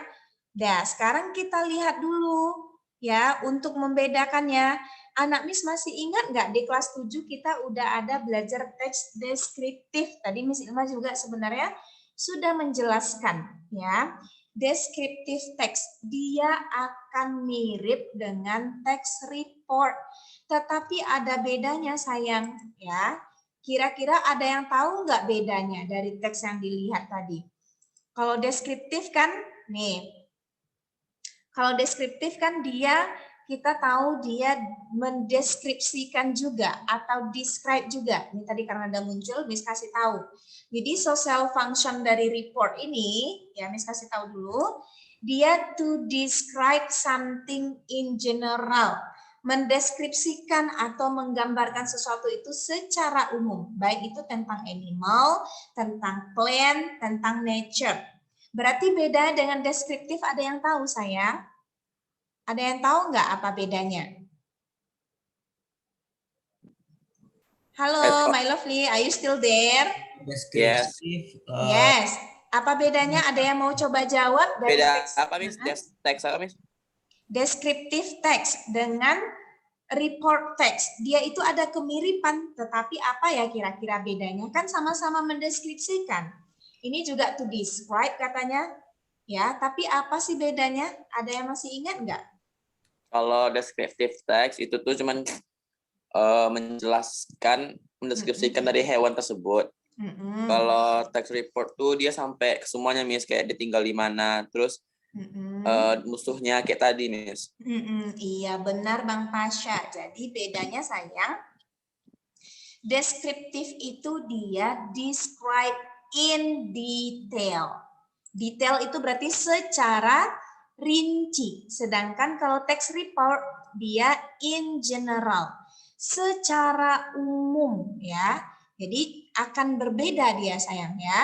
A: Nah, sekarang kita lihat dulu ya untuk membedakannya. Anak Miss masih ingat nggak di kelas 7 kita udah ada belajar teks deskriptif. Tadi Miss Ilma juga sebenarnya sudah menjelaskan ya. Deskriptif teks dia akan mirip dengan teks report. Tetapi ada bedanya sayang ya. Kira-kira ada yang tahu nggak bedanya dari teks yang dilihat tadi? Kalau deskriptif kan nih. Kalau deskriptif kan dia, kita tahu dia mendeskripsikan juga atau describe juga. Ini tadi karena ada muncul, Miss kasih tahu. Jadi social function dari report ini, ya Miss kasih tahu dulu, dia to describe something in general. Mendeskripsikan atau menggambarkan sesuatu itu secara umum. Baik itu tentang animal, tentang plant, tentang nature. Berarti beda dengan deskriptif ada yang tahu sayang? Ada yang tahu nggak apa bedanya? Halo, my lovely, are you still there?
C: Yes.
A: Yes. Apa bedanya? Ada yang mau coba jawab? Dari
C: Beda
A: teks,
C: apa, Miss? Teks apa, Miss?
A: Deskriptif teks dengan report teks. Dia itu ada kemiripan, tetapi apa ya kira-kira bedanya? Kan sama-sama mendeskripsikan. Ini juga to describe katanya. Ya, tapi apa sih bedanya? Ada yang masih ingat nggak?
C: Kalau deskriptif teks itu tuh cuman mendeskripsikan dari hewan tersebut. Kalau text report tuh dia sampai ke semuanya, Miss, kayak dia tinggal di mana, terus musuhnya kayak tadi, Miss.
A: Iya benar Bang Pasha. Jadi bedanya sayang, deskriptif itu dia describe in detail. Detail itu berarti secara rinci. Sedangkan kalau text report dia in general, secara umum ya. Jadi akan berbeda dia sayang ya.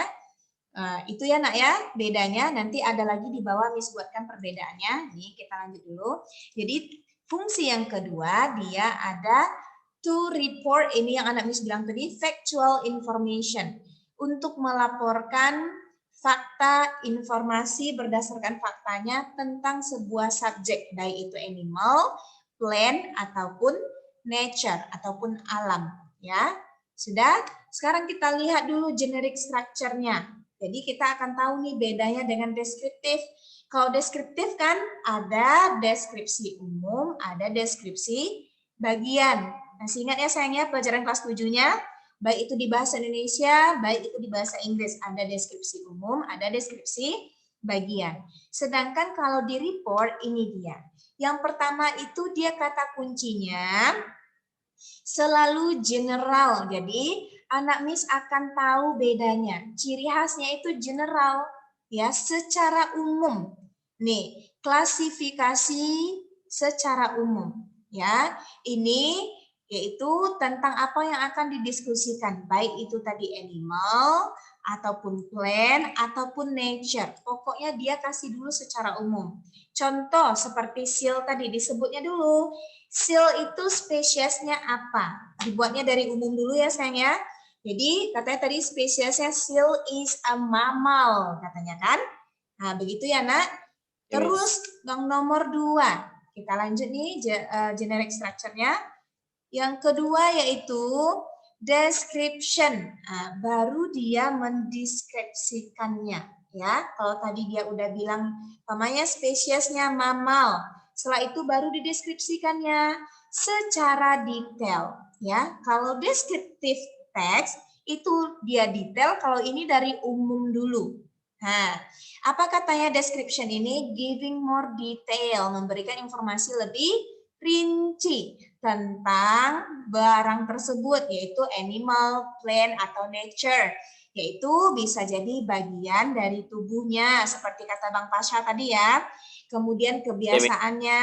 A: Itu ya nak ya bedanya. Nanti ada lagi di bawah Miss buatkan perbedaannya. Nih kita lanjut dulu. Jadi fungsi yang kedua dia ada to report, ini yang anak Miss bilang tadi, factual information. Untuk melaporkan fakta, informasi berdasarkan faktanya tentang sebuah subjek, baik itu animal, plant, ataupun nature, ataupun alam. Ya, sudah? Sekarang kita lihat dulu generic structure-nya. Jadi kita akan tahu nih bedanya dengan deskriptif. Kalau deskriptif kan ada deskripsi umum, ada deskripsi bagian. Masih ingat ya sayangnya pelajaran kelas 7-nya? Baik itu di bahasa Indonesia, baik itu di bahasa Inggris. Ada deskripsi umum, ada deskripsi bagian. Sedangkan kalau di report, ini dia. Yang pertama itu dia kata kuncinya selalu general. Jadi anak Miss akan tahu bedanya. Ciri khasnya itu general, ya, secara umum. Nih, klasifikasi secara umum. Ya, ini yaitu tentang apa yang akan didiskusikan, baik itu tadi animal, ataupun plant, ataupun nature. Pokoknya dia kasih dulu secara umum. Contoh seperti seal tadi, disebutnya dulu. Seal itu spesiesnya apa? Dibuatnya dari umum dulu ya sayang ya. Jadi katanya tadi spesiesnya seal is a mammal, katanya kan. Nah begitu ya nak. Terus yang nomor 2, kita lanjut nih generic structure-nya. Yang kedua yaitu description. Nah, baru dia mendeskripsikannya ya. Kalau tadi dia udah bilang namanya spesiesnya mammal, setelah itu baru dideskripsikannya secara detail ya. Kalau descriptive text itu dia detail, kalau ini dari umum dulu. Nah, apa katanya description ini? Giving more detail, memberikan informasi lebih rinci tentang barang tersebut, yaitu animal, plant, atau nature. Yaitu bisa jadi bagian dari tubuhnya, seperti kata Bang Pasha tadi ya. Kemudian kebiasaannya,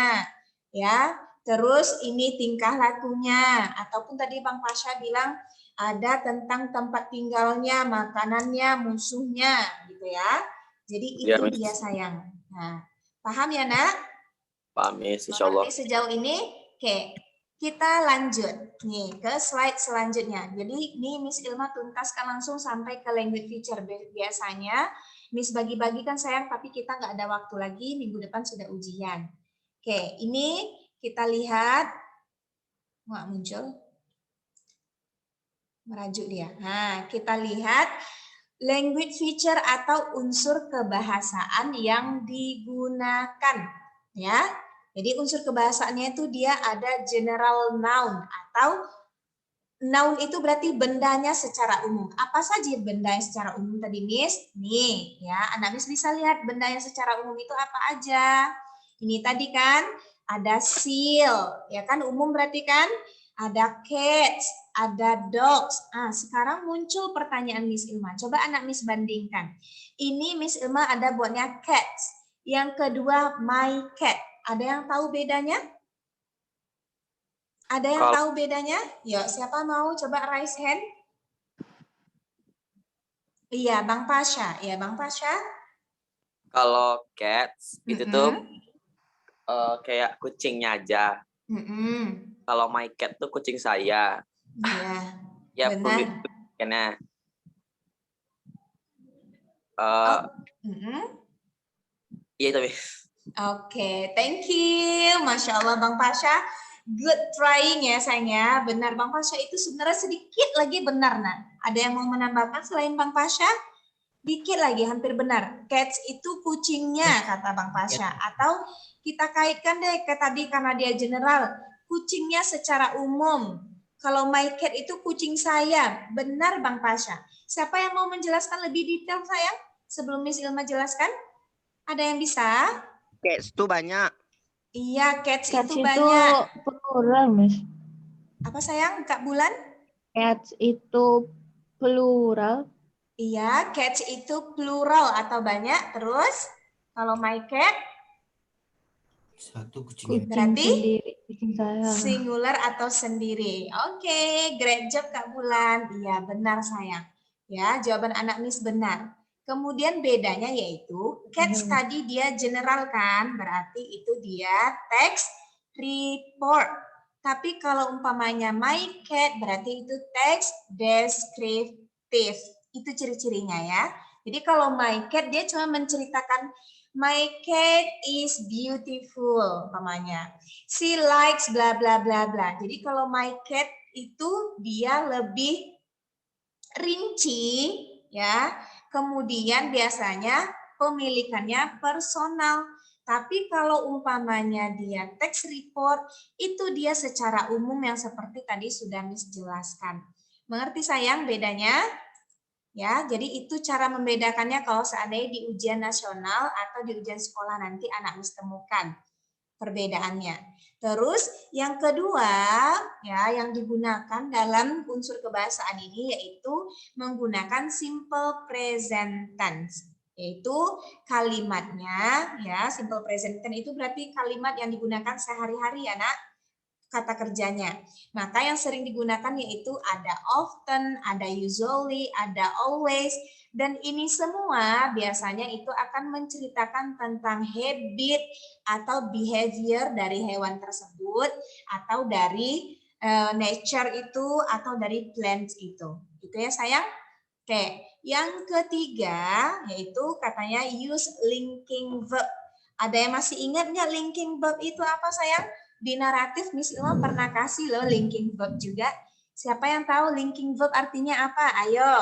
A: ya. Terus ini tingkah lakunya, ataupun tadi Bang Pasha bilang ada tentang tempat tinggalnya, makanannya, musuhnya, gitu ya. Jadi itu dia sayang. Nah, paham ya nak?
C: Paham Miss, insya Allah.
A: Sejauh ini, oke. Kita lanjut nih ke slide selanjutnya. Jadi ini Miss Ilma tuntaskan langsung sampai ke language feature. Biasanya Miss bagi-bagikan sayang, tapi kita nggak ada waktu lagi. Minggu depan sudah ujian. Oke, ini kita lihat. Nggak muncul. Merajuk dia. Nah, kita lihat language feature atau unsur kebahasaan yang digunakan. Ya. Jadi unsur kebahasaannya itu dia ada general noun atau noun itu berarti bendanya secara umum. Apa saja bendanya secara umum tadi Miss? Nih ya, anak Miss bisa lihat bendanya secara umum itu apa aja. Ini tadi kan ada seal, ya kan umum berarti kan? Ada cats, ada dogs. Ah, sekarang muncul pertanyaan Miss Ilma. Coba anak Miss bandingkan. Ini Miss Ilma ada buatnya cats. Yang kedua my cat. Ada yang tahu bedanya? Ada yang tahu bedanya? Yuk, siapa mau coba raise hand? Iya, Bang Pasha. Iya, Bang Pasha.
C: Kalau cats itu tuh kayak kucingnya aja. Kalau my cat tuh kucing saya.
A: Iya.
C: Ya,
A: benar.
C: Karena iya tapi.
A: Oke, thank you. Masya Allah Bang Pasha. Good trying ya sayangnya. Benar Bang Pasha itu sebenarnya sedikit lagi benar. Nah, ada yang mau menambahkan selain Bang Pasha? Dikit lagi, hampir benar. Cats itu kucingnya, kata Bang Pasha. Atau kita kaitkan deh ke tadi karena dia general. Kucingnya secara umum. Kalau my cat itu kucing saya. Benar Bang Pasha. Siapa yang mau menjelaskan lebih detail sayang? Sebelum Miss Ilma jelaskan? Ada yang bisa?
H: Cats itu banyak.
A: Iya, cats itu
F: itu
A: banyak.
F: plural, Miss.
A: Apa sayang, Kak Bulan?
F: Cats itu plural.
A: Iya, cats itu plural atau banyak. Terus, kalau my cat?
G: Satu kucing.
A: Berarti
F: sendiri, kucing saya.
A: singular atau sendiri. Oke, great job Kak Bulan. Iya, benar sayang. Ya, jawaban anak Miss benar. Kemudian bedanya yaitu cats tadi dia general kan, berarti itu dia text report. Tapi kalau umpamanya my cat berarti itu text descriptive. Itu ciri-cirinya ya. Jadi kalau my cat dia cuma menceritakan my cat is beautiful umpamanya. She likes bla bla bla bla. Jadi kalau my cat itu dia lebih rinci ya. Kemudian biasanya pemilikannya personal. Tapi kalau umpamanya dia text report, itu dia secara umum yang seperti tadi sudah Miss jelaskan. Mengerti sayang bedanya? Ya, jadi itu cara membedakannya kalau seandainya di ujian nasional atau di ujian sekolah nanti anak Miss temukan perbedaannya. Terus yang kedua ya yang digunakan dalam unsur kebahasaan ini yaitu menggunakan simple present tense, yaitu kalimatnya ya simple present tense itu berarti kalimat yang digunakan sehari-hari ya nak. kata kerjanya. Maka yang sering digunakan yaitu ada often, ada usually, ada always, dan ini semua biasanya itu akan menceritakan tentang habit atau behavior dari hewan tersebut atau dari nature itu atau dari plants itu. Gitu ya sayang? Oke, yang ketiga yaitu katanya use linking verb. Ada yang masih ingat nggak linking verb itu apa sayang? Di naratif Miss Ilma pernah kasih loh linking verb juga. Siapa yang tahu linking verb artinya apa? Ayo.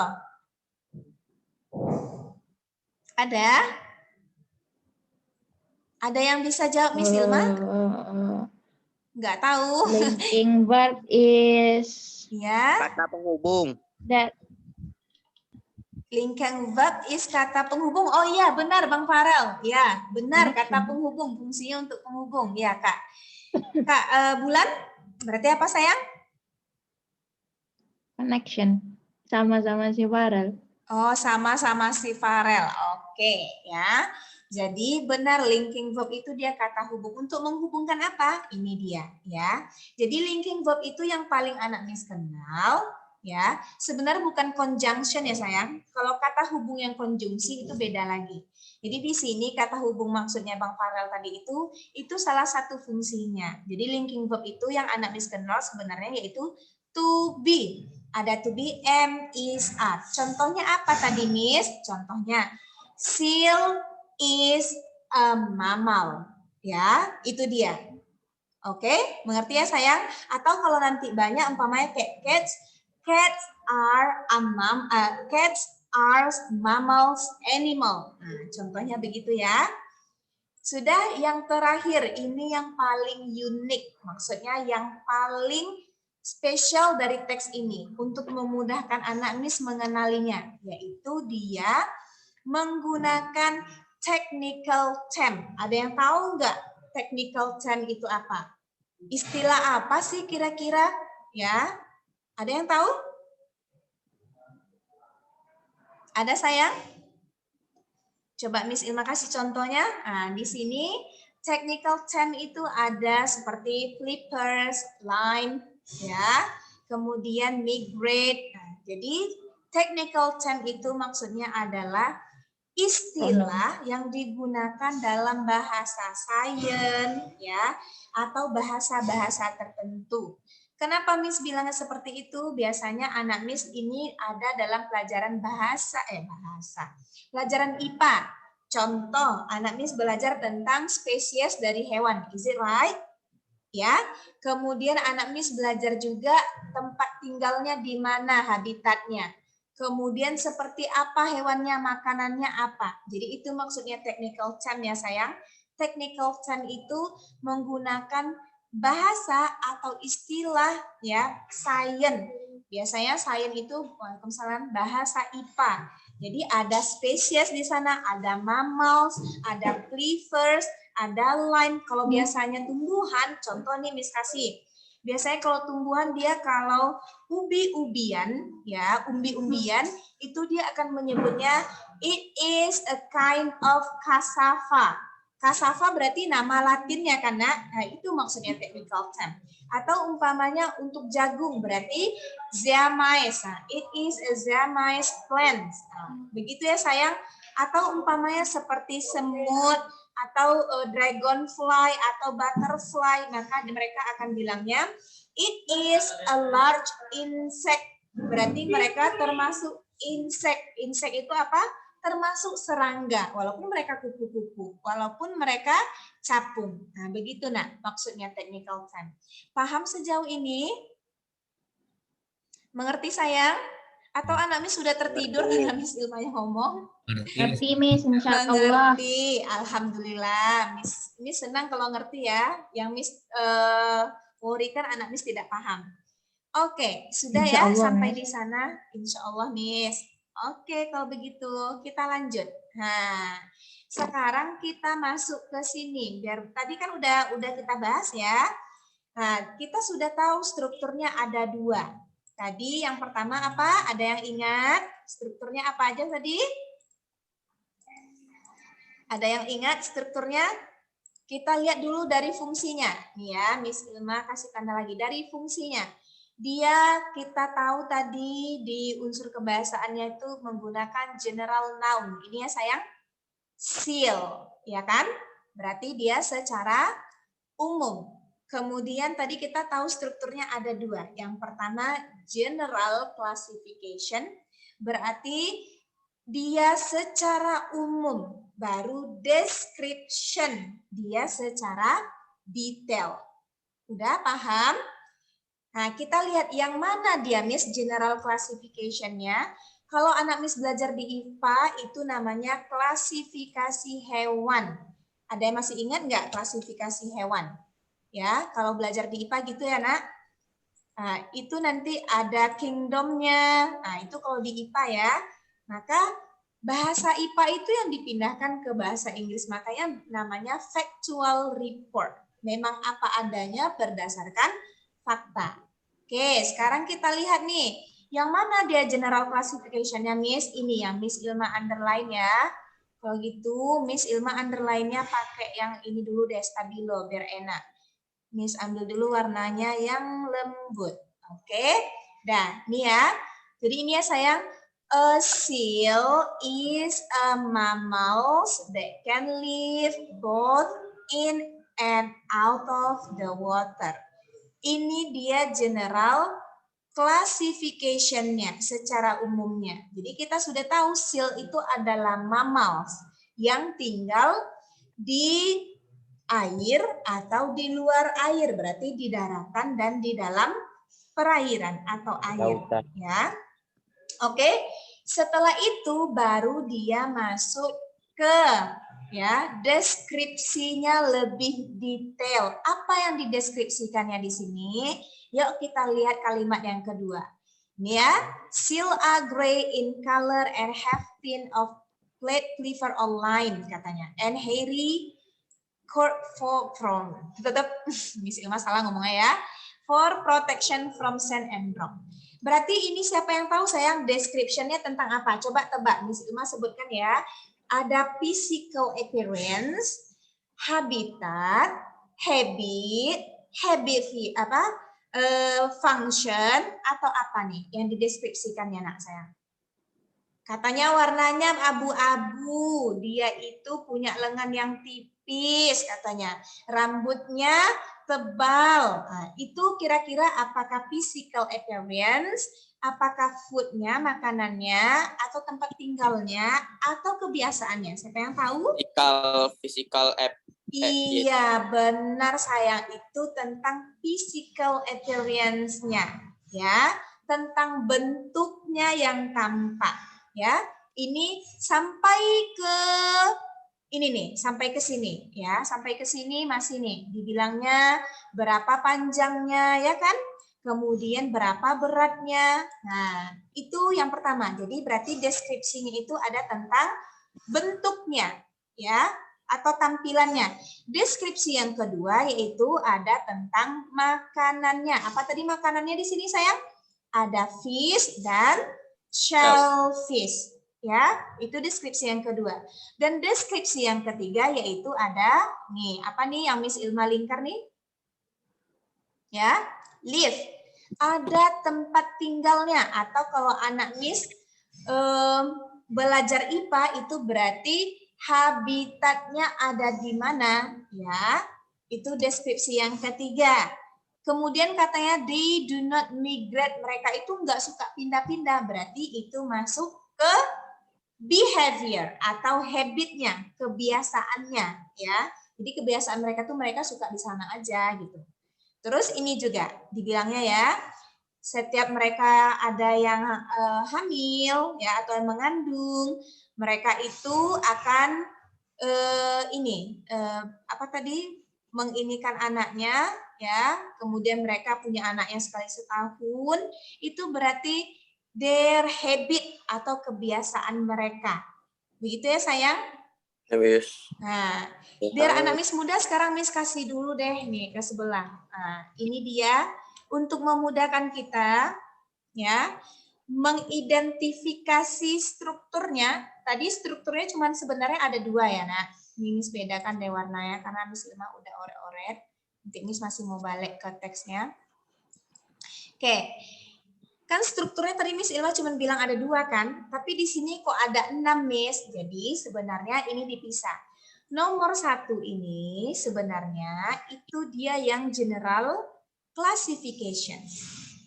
A: Ada? Ada yang bisa jawab Miss Ilma? Nggak tahu.
F: Linking verb is
A: Ya.
H: Kata penghubung.
F: that.
A: Linking verb is kata penghubung. Oh iya, benar Bang Farel. Ya, benar kata penghubung. Fungsinya untuk penghubung. Ya, Kak. Kak Bulan, berarti apa sayang?
F: Connection. Sama-sama si Farel.
A: Oh, sama-sama si Farel. Oke, ya. Jadi benar linking verb itu dia kata hubung. Untuk menghubungkan apa? Ini dia, ya. Jadi linking verb itu yang paling anak Miss kenal, ya. Sebenarnya bukan conjunction ya sayang. Kalau kata hubung yang konjungsi itu beda lagi. Jadi di sini kata hubung maksudnya Bang Farel tadi itu salah satu fungsinya. Jadi linking verb itu yang anak Miss kenal sebenarnya yaitu to be. Ada to be, am, is, are. Contohnya apa tadi Miss? Contohnya seal is a mammal. Ya, itu dia. Oke, mengerti ya sayang? Atau kalau nanti banyak umpamanya kayak cats are mammals animal. Nah, contohnya begitu ya. Sudah yang terakhir, ini yang paling unik. Maksudnya yang paling spesial dari teks ini untuk memudahkan anak Miss mengenalinya, yaitu dia menggunakan technical term. Ada yang tahu nggak technical term itu apa? Istilah apa sih kira-kira? Ya, ada yang tahu? Ada sayang? Coba Miss Ilma kasih contohnya. Nah, di sini technical term itu ada seperti flippers, line, ya, kemudian migrate. Nah, jadi technical term itu maksudnya adalah istilah yang digunakan dalam bahasa sains, ya, atau bahasa-bahasa tertentu. Kenapa Miss bilangnya seperti itu? Biasanya anak Miss ini ada dalam pelajaran pelajaran IPA. Contoh, anak Miss belajar tentang spesies dari hewan. Is it right? Ya, kemudian anak Miss belajar juga tempat tinggalnya di mana, habitatnya. Kemudian seperti apa hewannya, makanannya apa. Jadi itu maksudnya technical term ya sayang. Technical term itu menggunakan bahasa atau istilah ya sains. Biasanya sains itu misalnya bahasa IPA. Jadi ada spesies di sana, ada mammals, ada flippers, ada line. Kalau biasanya tumbuhan, contoh nih Miss kasih. Biasanya kalau tumbuhan dia kalau umbi-umbian, ya umbi-umbian itu dia akan menyebutnya it is a kind of cassava. Cassava berarti nama latinnya kan, nah itu maksudnya technical term. Atau umpamanya untuk jagung berarti zeamais. Nah, it is a zeamais plant. Nah, begitu ya sayang. Atau umpamanya seperti semut atau dragonfly atau butterfly, maka mereka akan bilangnya it is a large insect. Berarti mereka termasuk insect. Insect itu apa? Termasuk serangga, walaupun mereka kupu-kupu, walaupun mereka capung. Nah, begitu nak maksudnya technical term. Paham sejauh ini? Mengerti sayang? Atau anak Miss sudah tertidur karena Miss Ilma yang ngomong?
F: Ngerti Miss, insya Allah.
A: Mengerti, alhamdulillah. Miss senang kalau ngerti ya. Yang Miss worry-kan anak Miss tidak paham. Oke, sudah ya sampai di sana. Insya Allah Miss. Oke, kalau begitu kita lanjut. Nah, sekarang kita masuk ke sini. Biar tadi kan udah kita bahas ya. Nah, kita sudah tahu strukturnya ada 2. Tadi yang pertama apa? Ada yang ingat? Strukturnya apa aja tadi? Ada yang ingat strukturnya? Kita lihat dulu dari fungsinya. Nih ya, Miss Ilma kasih tanda lagi dari fungsinya. Dia kita tahu tadi di unsur kebahasaannya itu menggunakan general noun. Ini ya sayang, seal, ya kan? Berarti dia secara umum. Kemudian tadi kita tahu strukturnya ada dua. Yang pertama general classification, berarti dia secara umum. Baru description, dia secara detail. Udah paham? Nah, kita lihat yang mana dia Miss general classification-nya. Kalau anak Miss belajar di IPA itu namanya klasifikasi hewan. Ada yang masih ingat nggak klasifikasi hewan? Ya, kalau belajar di IPA gitu ya, Nak. Nah, itu nanti ada kingdom-nya. Nah, itu kalau di IPA ya. Maka bahasa IPA itu yang dipindahkan ke bahasa Inggris. Makanya namanya factual report. Memang apa adanya berdasarkan fakta. Oke, sekarang kita lihat nih. Yang mana dia general classification-nya, Miss? Ini yang Miss Ilma underline ya. Kalau gitu, Miss Ilma underline-nya pakai yang ini dulu deh, stabilo, biar enak. Miss ambil dulu warnanya yang lembut. Oke. Dah, ini ya. Jadi ini ya sayang. A seal is a mammals that can live both in and out of the water. Ini dia general classification-nya secara umumnya. Jadi kita sudah tahu seal itu adalah mammals yang tinggal di air atau di luar air, berarti di daratan dan di dalam perairan atau air. Ya, oke. Setelah itu baru dia masuk ke ya deskripsinya lebih detail. Apa yang dideskripsikannya di sini? Yuk kita lihat kalimat yang kedua. Ini ya, seal are gray in color and have thin of plate cleaver or line katanya. And hairy court from tetap Miss Ilma salah ngomongnya ya. For protection from sand and rock. Berarti ini siapa yang tahu sayang description-nya tentang apa? Coba tebak Miss Ilma sebutkan ya. Ada physical appearance, habitat, habit apa? Function atau apa nih yang dideskripsikannya nak sayang? Katanya warnanya abu-abu, dia itu punya lengan yang tipis katanya, rambutnya tebal. Nah, itu kira-kira apakah physical appearance, apakah foodnya, makanannya, atau tempat tinggalnya, atau kebiasaannya? Siapa yang tahu?
C: Physical
A: Iya, benar sayang, itu tentang physical appearance-nya, ya, tentang bentuknya yang tampak. Ya, ini sampai ke ini nih, sampai ke sini ya, sampai ke sini masih nih dibilangnya berapa panjangnya ya kan? Kemudian berapa beratnya. Nah, itu yang pertama. Jadi berarti deskripsinya itu ada tentang bentuknya ya atau tampilannya. Deskripsi yang kedua yaitu ada tentang makanannya. Apa tadi makanannya di sini sayang? Ada fish dan shellfish, ya, itu deskripsi yang kedua. Dan deskripsi yang ketiga yaitu ada nih, apa nih yang Miss Ilma lingkar nih? Ya, live. Ada tempat tinggalnya atau kalau anak Miss belajar IPA itu berarti habitatnya ada di mana, ya? Itu deskripsi yang ketiga. Kemudian katanya they do not migrate, mereka itu nggak suka pindah-pindah, berarti itu masuk ke behavior atau habitnya, kebiasaannya, ya. Jadi kebiasaan mereka tuh mereka suka di sana aja gitu. Terus ini juga dibilangnya ya, setiap mereka ada yang hamil ya atau yang mengandung, mereka itu akan apa tadi menginikan anaknya. Ya, kemudian mereka punya anaknya sekali setahun, itu berarti their habit atau kebiasaan mereka. Begitu ya sayang?
C: Habis.
A: Nah, biar anak Miss mudah sekarang Miss kasih dulu deh nih ke sebelah. Nah, ini dia untuk memudahkan kita ya. mengidentifikasi strukturnya. Tadi strukturnya cuma sebenarnya ada 2 ya, Nak. Ini Miss bedakan deh warnanya karena Miss Ilma udah oret-oret. Nanti Miss masih mau balik ke teksnya. Oke. Kan strukturnya tadi Miss Ilma cuma bilang ada 2 kan, tapi di sini kok ada 6 Miss. Jadi sebenarnya ini dipisah. Nomor 1 ini sebenarnya itu dia yang general classification.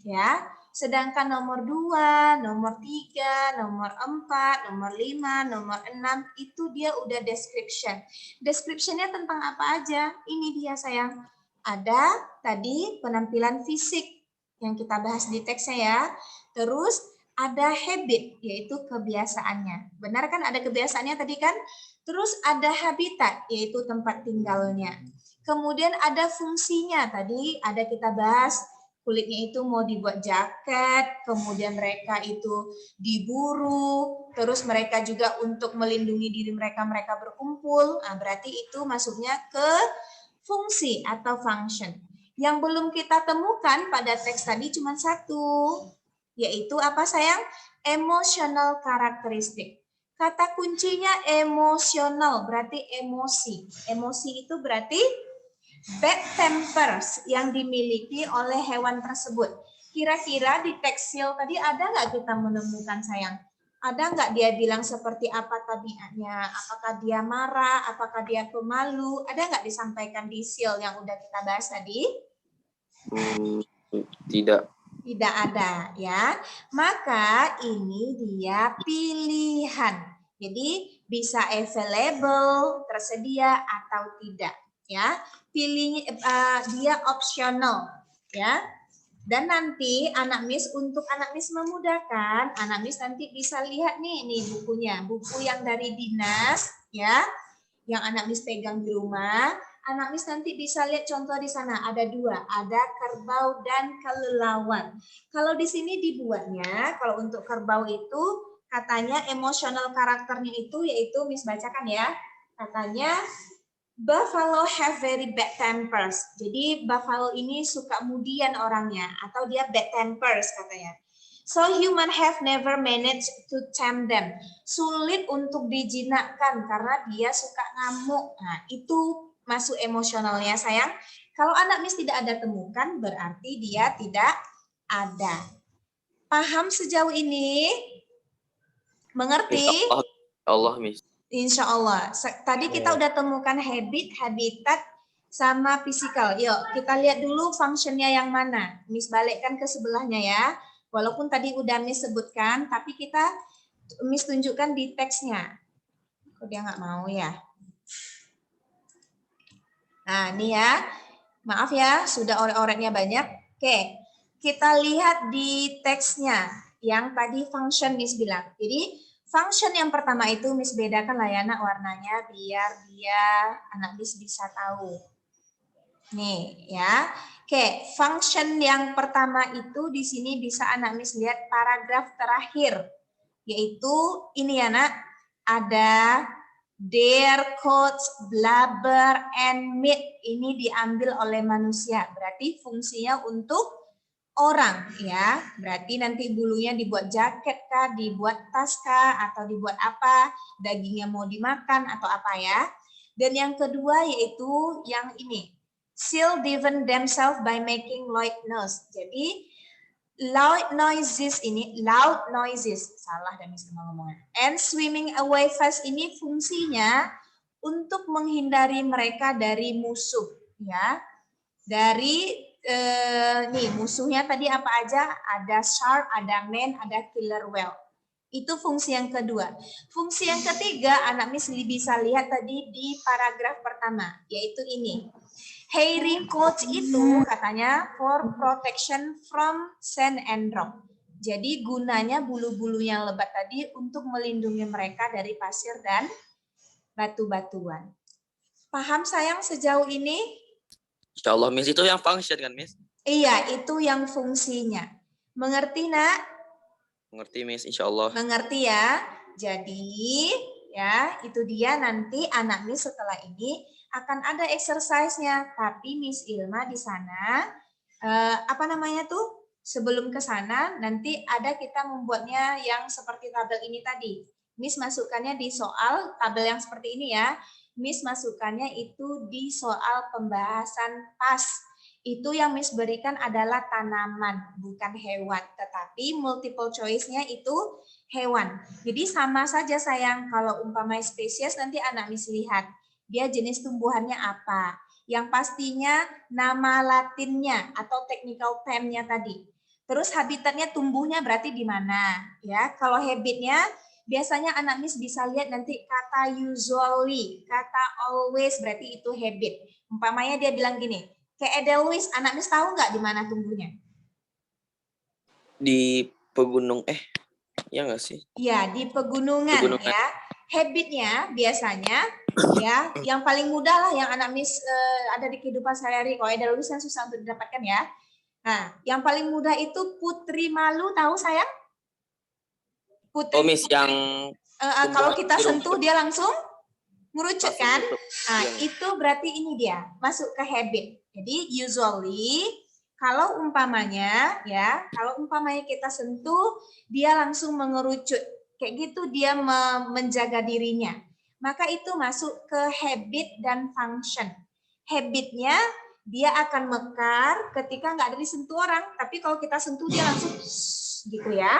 A: Ya. Sedangkan nomor 2, nomor 3, nomor 4, nomor 5, nomor 6 itu dia udah description. Description-nya tentang apa aja? Ini dia sayang. Ada tadi penampilan fisik yang kita bahas di teksnya ya. Terus ada habit, yaitu kebiasaannya. Benar kan ada kebiasaannya tadi kan? Terus ada habitat, yaitu tempat tinggalnya. Kemudian ada fungsinya, tadi ada kita bahas kulitnya itu mau dibuat jaket, kemudian mereka itu diburu, terus mereka juga untuk melindungi diri mereka, mereka berkumpul. Nah, berarti itu masuknya ke fungsi atau function. Yang belum kita temukan pada teks tadi cuma 1, yaitu apa sayang? Emotional characteristic. Kata kuncinya emosional, berarti emosi. Emosi itu berarti bad tempers yang dimiliki oleh hewan tersebut. Kira-kira di teksil tadi ada nggak kita menemukan sayang? Ada nggak dia bilang seperti apa tabiatnya? Apakah dia marah? Apakah dia pemalu? Ada nggak disampaikan di seal yang udah kita bahas tadi?
C: Tidak.
A: Tidak ada ya. Maka ini dia pilihan. Jadi bisa available, tersedia atau tidak ya. Pilih dia optional ya. Dan nanti anak Miss untuk anak Miss memudahkan, anak Miss nanti bisa lihat nih bukunya, buku yang dari dinas ya, yang anak Miss pegang di rumah. Anak Miss nanti bisa lihat contoh di sana ada 2, ada kerbau dan kelelawar. Kalau di sini dibuatnya, kalau untuk kerbau itu katanya emosional karakternya itu yaitu Miss bacakan ya, katanya buffalo have very bad tempers. Jadi buffalo ini suka mudian orangnya atau dia bad tempers katanya. So human have never managed to tame them. Sulit untuk dijinakkan karena dia suka ngamuk. Nah, itu masuk emosionalnya sayang. Kalau anak Miss tidak ada temukan berarti dia tidak ada. Paham sejauh ini? Mengerti?
C: Allah Miss.
A: Insya Allah. Tadi kita udah temukan habit, habitat, sama physical. Yuk, kita lihat dulu fungsinya yang mana. Miss balikkan ke sebelahnya ya. Walaupun tadi udah Miss sebutkan, tapi Miss tunjukkan di teksnya. Kok dia nggak mau ya? Nah, ini ya. Maaf ya, sudah oret-oretnya banyak. Oke, kita lihat di teksnya. Yang tadi function Miss bilang. Jadi, function yang pertama itu Miss bedakan lah ya nak warnanya biar dia anak Miss bisa tahu. Nih ya. Oke, function yang pertama itu di sini bisa anak Miss lihat paragraf terakhir. Yaitu ini ya nak. Ada their coats, blubber, and meat. Ini diambil oleh manusia. Berarti fungsinya untuk orang ya, berarti nanti bulunya dibuat jaket kah, dibuat tas kah, atau dibuat apa, dagingnya mau dimakan atau apa ya. Dan yang kedua yaitu yang ini, seal defend themselves by making loud noise. Jadi loud noises ini, loud noises, salah dan Miss ngomongnya. And swimming away fast ini fungsinya untuk menghindari mereka dari musuh ya, dari nih musuhnya tadi apa aja? Ada shark, ada man, ada killer whale. Itu fungsi yang kedua. Fungsi yang ketiga anak Miss bisa lihat tadi di paragraf pertama, yaitu ini. Hairy coats itu katanya for protection from sand and rock. Jadi gunanya bulu-bulu yang lebat tadi untuk melindungi mereka dari pasir dan batu-batuan. Paham sayang sejauh ini?
C: Insya Allah Miss, itu yang function kan Miss?
A: Iya, itu yang fungsinya. Mengerti nak?
C: Mengerti Miss, insya Allah.
A: Mengerti ya. Jadi ya itu dia nanti anak Miss setelah ini akan ada exercise-nya. Tapi Miss Ilma di sana apa namanya tuh? sebelum ke sana nanti ada kita membuatnya yang seperti tabel ini tadi. Miss masukkannya di soal tabel yang seperti ini ya. Miss masukkannya itu di soal pembahasan PAS. Itu yang Miss berikan adalah tanaman, bukan hewan. Tetapi multiple choice-nya itu hewan. Jadi sama saja sayang, kalau umpamanya spesies nanti anak Miss lihat. Dia jenis tumbuhannya apa. Yang pastinya nama latinnya atau technical term-nya tadi. Terus habitatnya tumbuhnya berarti di mana. Ya, kalau habitnya biasanya anak Miss bisa lihat nanti kata usually, kata always berarti itu habit. Umpamanya dia bilang gini, kayak Edelweiss, anak Miss tahu nggak di mana tumbuhnya?
C: Di pegunung, ya nggak sih?
A: Ya, di pegunungan. Ya. Habitnya biasanya ya, yang paling mudah lah yang anak Miss ada di kehidupan sehari-hari. Kalau Edelweiss yang susah untuk didapatkan ya. Nah, yang paling mudah itu putri malu, tahu sayang? Putri,
C: Miss yang
A: kalau kita sentuh dia langsung merucut kan? Nah,
C: iya.
A: itu berarti ini dia masuk ke habit. Jadi usually kalau umpamanya ya, kalau umpamanya kita sentuh dia langsung mengerucut. Kayak gitu dia menjaga dirinya. Maka itu masuk ke habit dan function. Habitnya dia akan mekar ketika nggak ada disentuh orang. Tapi kalau kita sentuh dia langsung gitu ya.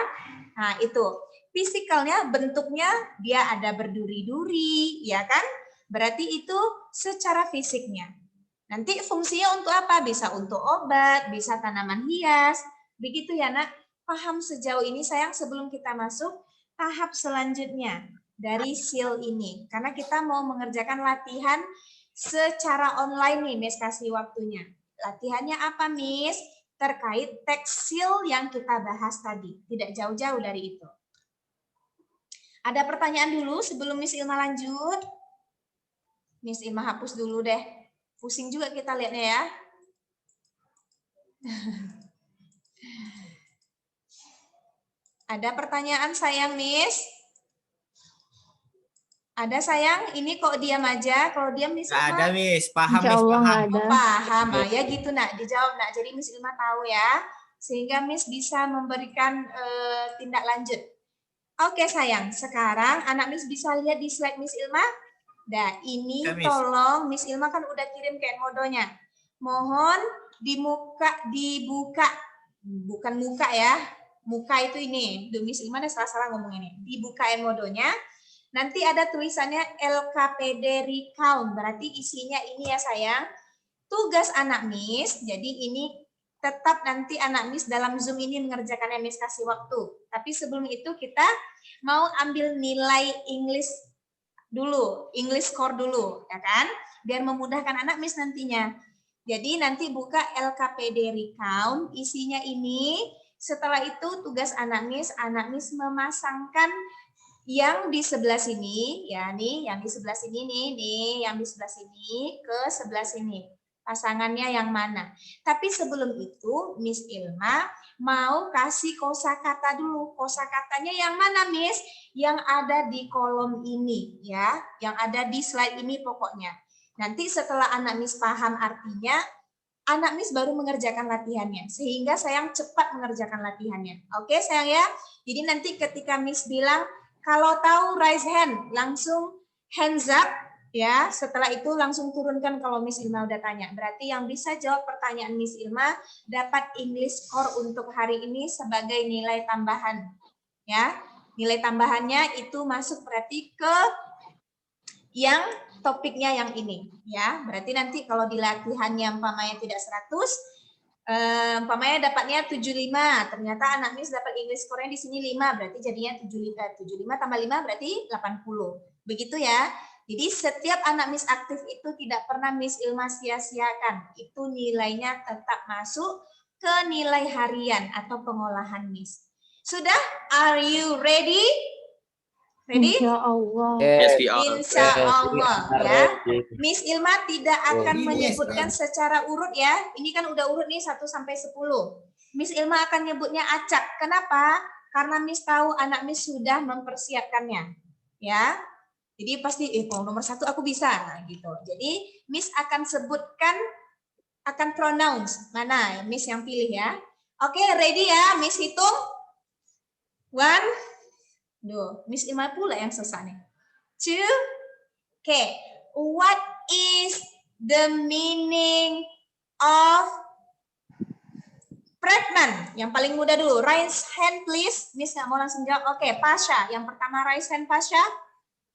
A: Nah itu. Fisikalnya bentuknya dia ada berduri-duri, ya kan? Berarti itu secara fisiknya. Nanti fungsinya untuk apa? Bisa untuk obat, bisa tanaman hias. Begitu ya nak? Paham sejauh ini sayang sebelum kita masuk tahap selanjutnya dari SEAL ini. Karena kita mau mengerjakan latihan secara online nih, Miss kasih waktunya. Latihannya apa, Miss? Terkait teks SEAL yang kita bahas tadi. Tidak jauh-jauh dari itu. Ada pertanyaan dulu sebelum Miss Ilma lanjut? Miss Ilma hapus dulu deh. Pusing juga kita lihatnya ya. Ada pertanyaan sayang Miss? Ada sayang? Ini kok diam aja? Kalau diam Miss Ilma?
G: Ada Miss, paham
F: Insya
G: Miss,
F: Allah
G: paham.
F: nggak ada.
A: Paham, ya gitu nak. Dijawab nak. Jadi Miss Ilma tahu ya. Sehingga Miss bisa memberikan tindak lanjut. Oke sayang, sekarang anak Miss bisa lihat di slide Miss Ilma? Nah ini
G: Ya, Miss.
A: tolong Miss Ilma kan udah kirim ke Enmodo-nya. Mohon dibuka, bukan muka ya. Muka itu ini, Miss Ilma ada salah-salah ngomong ini. Dibuka Enmodo-nya. Nanti ada tulisannya LKPD Recount, berarti isinya ini ya sayang. Tugas anak Miss, jadi ini tetap nanti anak Miss dalam Zoom ini mengerjakannya Miss kasih waktu. Tapi sebelum itu kita mau ambil nilai English dulu, English score dulu, ya kan? Biar memudahkan anak Miss nantinya. Jadi nanti buka LKPD Recount, isinya ini. Setelah itu tugas anak Miss memasangkan yang di sebelah sini, ya nih, yang di sebelah sini nih, yang di sebelah sini ke sebelah sini. Pasangannya yang mana. Tapi sebelum itu, Miss Ilma mau kasih kosakata dulu. Kosakatanya yang mana, Miss? Yang ada di kolom ini, ya. Yang ada di slide ini pokoknya. Nanti setelah anak Miss paham artinya, anak Miss baru mengerjakan latihannya. Sehingga sayang cepat mengerjakan latihannya. Oke, sayang ya? Jadi nanti ketika Miss bilang, kalau tahu raise hand, langsung hands up. Ya, setelah itu langsung turunkan kalau Miss Ilma udah tanya. Berarti yang bisa jawab pertanyaan Miss Ilma dapat English score untuk hari ini sebagai nilai tambahan. Ya, nilai tambahannya itu masuk berarti ke yang topiknya yang ini. Ya, berarti nanti kalau di latihannya umpamanya tidak 100, umpamanya dapatnya 75. Ternyata anak Miss dapat English score-nya di sini 5, berarti jadinya 75 tambah 5 berarti 80. Begitu ya. Jadi setiap anak Miss aktif itu tidak pernah Miss Ilma sia-siakan. Itu nilainya tetap masuk ke nilai harian atau pengolahan Miss. Sudah? Are you ready? Ready?
F: Insya Allah.
C: Yes, we are.
A: Insya Allah ya. Miss Ilma tidak akan menyebutkan secara urut ya. Ini kan udah urut nih 1 sampai 10. Miss Ilma akan nyebutnya acak. Kenapa? Karena Miss tahu anak Miss sudah mempersiapkannya. Ya. Jadi pasti kalau nomor 1 aku bisa gitu. Jadi Miss akan sebutkan, akan pronounce mana Miss yang pilih ya. Oke, ready ya? Miss hitung. 1, 2. Miss Ilma pula yang susah nih. 2. Oke. What is the meaning of pregnant? Yang paling mudah dulu. Raise hand please. Miss nggak mau langsung jawab. Oke, Pasha. Yang pertama raise hand Pasha.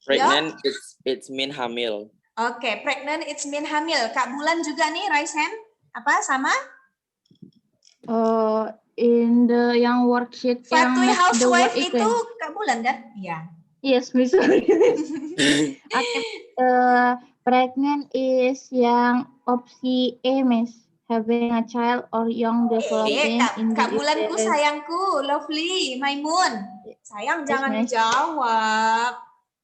C: Pregnant, it's mean hamil.
A: Oke, pregnant it's mean hamil. Kak Bulan juga nih raise hand. Apa sama?
F: In the yang worksheet yang
A: Fatui housewife
F: the
A: itu Kak Bulan kan? Iya.
F: Yes, Miss. Pregnant is yang opsi A, Miss. Having a child or young developing in
A: Kak
F: the
A: Bulanku,
F: uterus.
A: sayangku, lovely, Maimun. Sayang, jangan
F: Miss.
A: dijawab.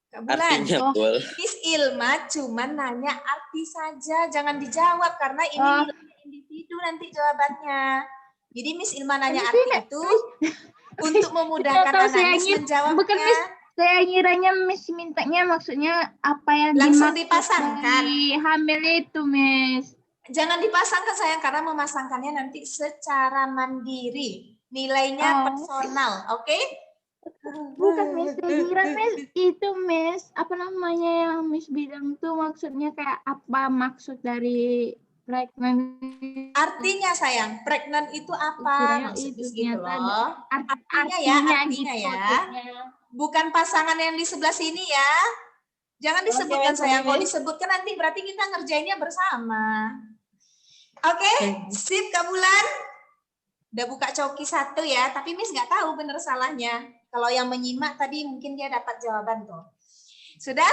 A: Kak Bulan,
C: Artinya Bul.
A: Miss Ilma cuma nanya arti saja, jangan dijawab karena ini nilai individu nanti jawabannya. Jadi Miss Ilma nanya arti itu untuk memudahkan anak Miss menjawabnya.
F: Bukan Miss, saya ngiranya Miss mintanya maksudnya apa yang
A: langsung
F: dimaksud
A: dipasangkan.
F: dari hamil itu, Miss.
A: Jangan dipasangkan sayang karena memasangkannya nanti secara mandiri. Nilainya personal, oke?
F: Bukan Miss, saya kira Miss itu Miss, apa namanya yang Miss bilang tuh maksudnya kayak apa maksud dari pregnant?
A: Artinya sayang, pregnant itu apa? Maksudnya gitu loh. Artinya
F: gitu,
A: ya. Bukan pasangan yang di sebelah sini ya. Jangan disebutkan sayang. Kalau disebutkan nanti berarti kita ngerjainnya bersama. Oke, sip Kak Bulan. Udah buka coki 1 ya, tapi Miss nggak tahu bener salahnya. Kalau yang menyimak tadi mungkin dia dapat jawaban tuh. Sudah?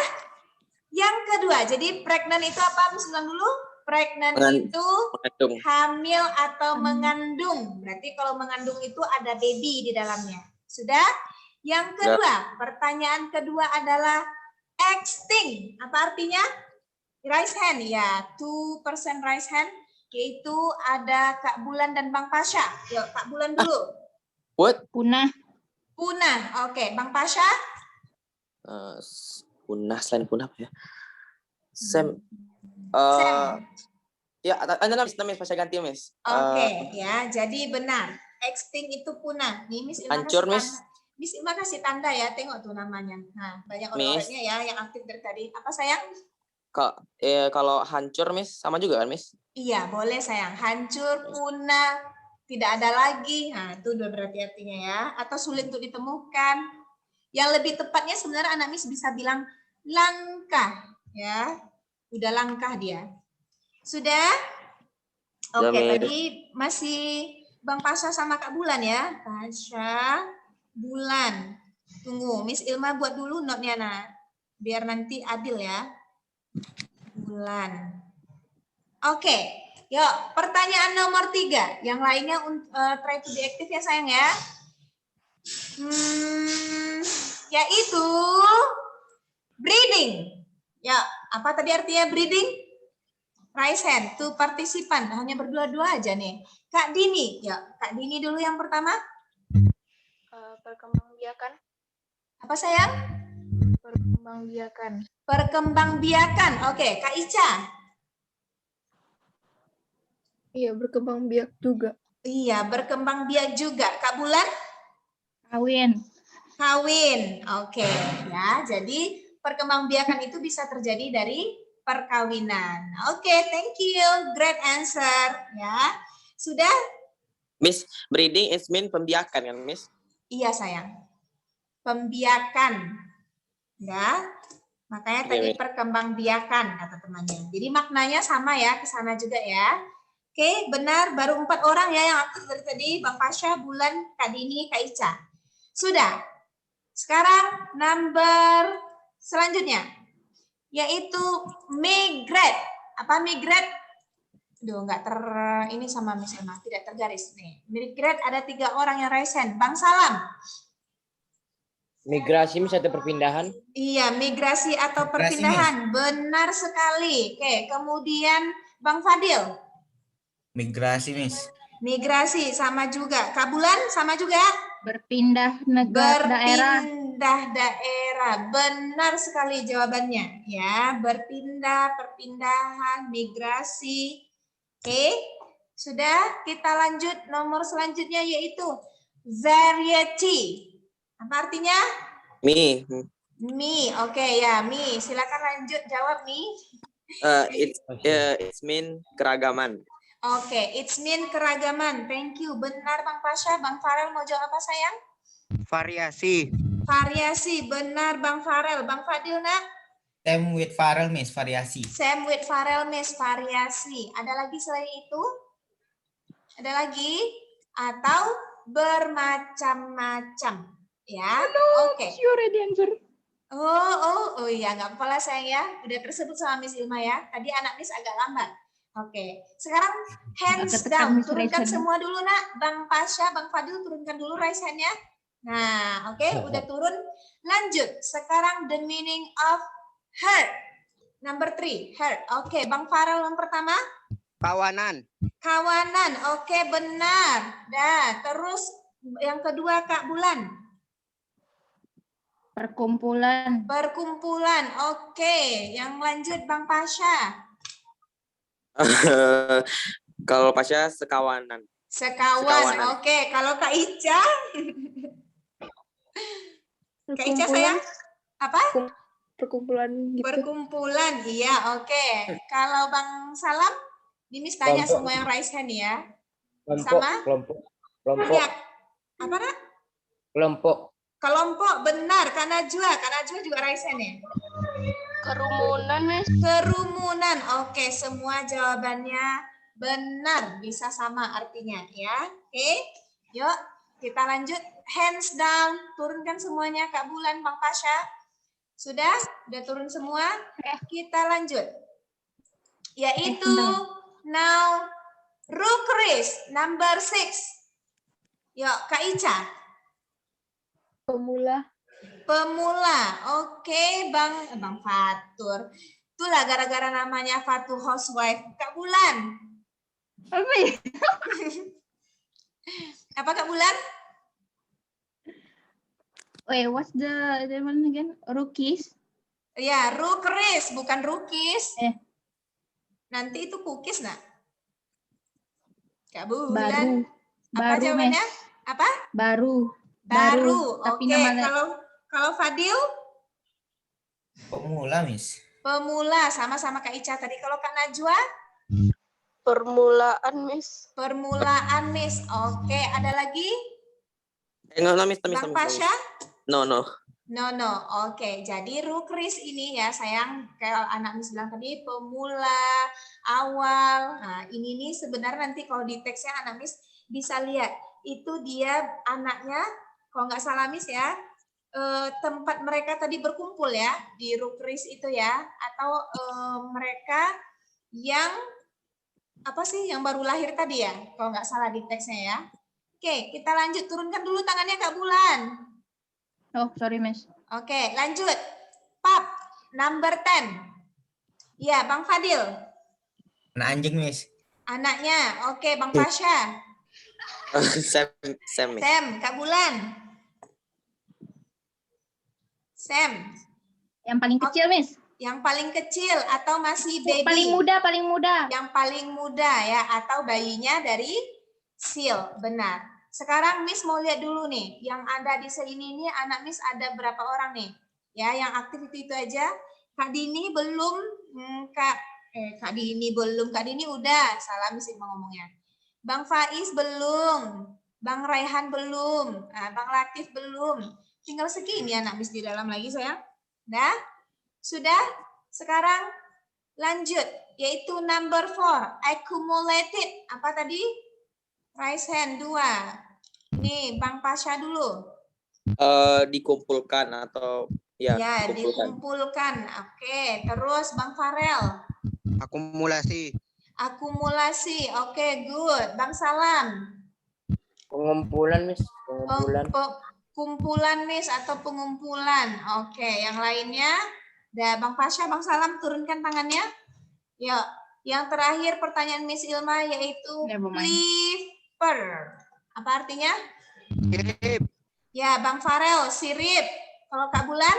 A: Yang kedua, jadi pregnant itu apa? Miss ulang dulu. Pregnant itu hamil atau mengandung. Berarti kalau mengandung itu ada baby di dalamnya. Sudah? Yang kedua, pertanyaan kedua adalah extinct. Apa artinya? Raise hand. Ya, 2% raise hand. Yaitu ada Kak Bulan dan Bang Pasha. Yuk, Kak Bulan dulu.
C: What?
F: Punah.
A: Punah. Oke, Bang Pasha?
C: Punah, selain punah apa ya?
A: Sam.
C: Ya, Anda Miss Pasha ganti Miss.
A: Oke, ya, jadi benar. Extinct itu punah. Nih Miss Ilma
C: hancur
A: kasih
C: Miss.
A: tanda. Miss Ilma kasih tanda ya, tengok tuh namanya. Nah, banyak orang-orangnya ya yang aktif dari tadi. Apa sayang?
C: Kalau hancur Miss sama juga kan Miss?
A: Iya, boleh sayang. Hancur, punah, tidak ada lagi. Nah, itu udah berarti artinya ya. Atau sulit untuk ditemukan. Yang lebih tepatnya sebenarnya anak Miss bisa bilang langka, ya. Udah langkah dia. Sudah? Oke, tadi masih Bang Pasha sama Kak Bulan ya. Pasha, Bulan. Tunggu, Miss Ilma buat dulu notnya, nah. Biar nanti adil ya. Bulan. Oke, yuk pertanyaan nomor 3. Yang lainnya try to be active ya sayang ya. Yaitu breeding. Ya, apa tadi artinya breeding? Raise hand, tuh partisipan. Hanya berdua-dua aja nih. Kak Dini, ya Kak Dini dulu yang pertama.
B: Perkembangbiakan.
A: Apa sayang?
B: Perkembangbiakan.
A: Perkembangbiakan. Oke, Kak Ica.
B: Iya, berkembang biak juga.
A: Iya, berkembang biak juga. Kak Bulan?
F: Kawin.
A: Kawin. Oke, ya. Jadi perkembangbiakan itu bisa terjadi dari perkawinan. Oke, thank you. Great answer, ya. Sudah?
C: Miss, breeding is mean pembiakan kan, Miss?
A: Iya, sayang. Pembiakan. Ya. Makanya tadi perkembangbiakan kata temannya. Jadi maknanya sama ya, ke sana juga ya. Oke, benar. Baru 4 orang ya yang aktif dari tadi. Bang Pasha, Bulan, Kak Dini, Kak Ica. Sudah. Sekarang number selanjutnya. Yaitu migrate. Apa migrate? Duh, nggak ini sama Miss Emma. Tidak tergaris. Nih. Migrate ada 3 orang yang raise hand. Bang Salam.
E: Migrasi Miss atau perpindahan?
A: Iya, migrasi atau perpindahan. Benar sekali. Oke, kemudian Bang Fadil.
G: Migrasi, Miss.
A: Migrasi sama juga. Kak Bulan sama juga?
F: Berpindah daerah.
A: Berpindah daerah. Benar sekali jawabannya. Ya, berpindah, perpindahan, migrasi. Oke. Sudah, kita lanjut nomor selanjutnya yaitu variety. Apa artinya?
C: Mi.
A: Oke ya, Mi. Silakan lanjut jawab, Mi.
C: It's mean keragaman.
A: Oke, it's mean keragaman. Thank you. Benar Bang Pasha. Bang Farel mau jawab apa sayang?
H: Variasi.
A: Variasi. Benar Bang Farel. Bang Fadil nak?
G: Same with Farel, Miss. Variasi.
A: Same with Farel, Miss. Variasi. Ada lagi selain itu? Ada lagi? Atau bermacam-macam? Ya, oke.
F: You already answer.
A: Oh iya, nggak apa-apa lah sayang ya. Udah tersebut sama Miss Ilma ya. Tadi anak Miss agak lambat. Oke, sekarang hands down. Turunkan semua dulu nak. Bang Pasha, Bang Fadil turunkan dulu raise hand-nya. Nah, oke, udah turun. Lanjut. Sekarang the meaning of hurt. Number 3, hurt. Oke, Bang Farel yang pertama.
H: Kawanan.
A: Kawanan. Oke, benar. Dah, terus yang kedua Kak Bulan.
F: Perkumpulan.
A: Perkumpulan. Oke, yang lanjut Bang Pasha.
C: Kalau Pasha sekawanan.
A: Sekawan. Oke, kalau Kak Ica? Kak Ica sayang? Apa?
B: Perkumpulan gitu.
A: Perkumpulan. Iya, oke. Kalau Bang Salam? Ini Miss tanya semua yang raise hand ya. Sama?
E: Kelompok.
A: Ya. Apa nak? Kelompok, benar. Kak Najwa juga raise hand ya?
B: Kerumunan, Miss.
A: Kerumunan. Oke, semua jawabannya benar. Bisa sama artinya ya. Oke, yuk kita lanjut. Hands down. Turunkan semuanya Kak Bulan, Bang Pasha. Sudah turun semua. Kita lanjut. Yaitu now Rukris number 6. Yuk Kak Ica.
B: Pemula.
A: Oke, Bang Fatur. Itulah gara-gara namanya Fatur housewife. Kak Bulan.
F: Apa ya?
A: Apa Kak Bulan?
F: Wait, what's the one again? Rookies?
A: Ya, Rukris, bukan Rukis. Nanti itu cookies, nak. Kak Bulan. Apa jawabannya? Apa?
F: Baru.
A: Oke, kalau Fadil?
G: Pemula, Miss.
A: Pemula, sama-sama Kak Ica tadi. Kalau Kak Najwa?
B: Permulaan, Miss.
A: Permulaan, Miss. Oke, ada lagi?
C: No, Miss.
A: Bang Pasha?
C: No.
A: Oke, jadi Rukris ini ya sayang, kayak anak Miss bilang tadi, pemula, awal. Nah, ini nih sebenarnya nanti kalau di teksnya anak Miss bisa lihat. Itu dia anaknya, kalau nggak salah Miss ya, tempat mereka tadi berkumpul ya, di Rukris itu ya. Atau mereka yang, apa sih, yang baru lahir tadi ya, kalau nggak salah di teksnya ya. Oke, kita lanjut. Turunkan dulu tangannya Kak Bulan.
F: Oh, sorry, Miss.
A: Oke, lanjut. Pap, number 10. Ya, Bang Fadil.
G: Anak anjing, Miss.
A: Anaknya. Oke, Bang Pasha.
C: Sam, Miss.
A: Sam, Kak Bulan. Sam.
F: Yang paling kecil, Miss.
A: Yang paling kecil atau masih baby?
F: Paling muda.
A: Yang paling muda ya, atau bayinya dari Seal, benar. Sekarang Miss mau lihat dulu nih, yang ada di sini nih anak Miss ada berapa orang nih? Ya, yang aktif itu aja. Kak Dini belum, Kak Dini belum, Kak Dini udah, salah Miss mau ngomongnya. Bang Faiz belum, Bang Raihan belum, Bang Latif belum. Tinggal segini anak Miss di dalam lagi sayang. Dah? Sudah? Sekarang lanjut, yaitu number 4, accumulated. Apa tadi? Raise hand 2. Nih, Bang Pasha dulu.
C: Dikumpulkan atau ya
A: dikumpulkan. Oke, terus Bang Farel.
H: Akumulasi.
A: Oke, good. Bang Salam.
E: Pengumpulan, Miss.
A: Kumpulan, Miss, atau pengumpulan. Oke, yang lainnya. Bang Pasha, Bang Salam turunkan tangannya. Yuk, yang terakhir pertanyaan Miss Ilma yaitu flipper. Apa artinya?
H: Sirip.
A: Ya, Bang Farel, sirip. Kalau Kak Bulan?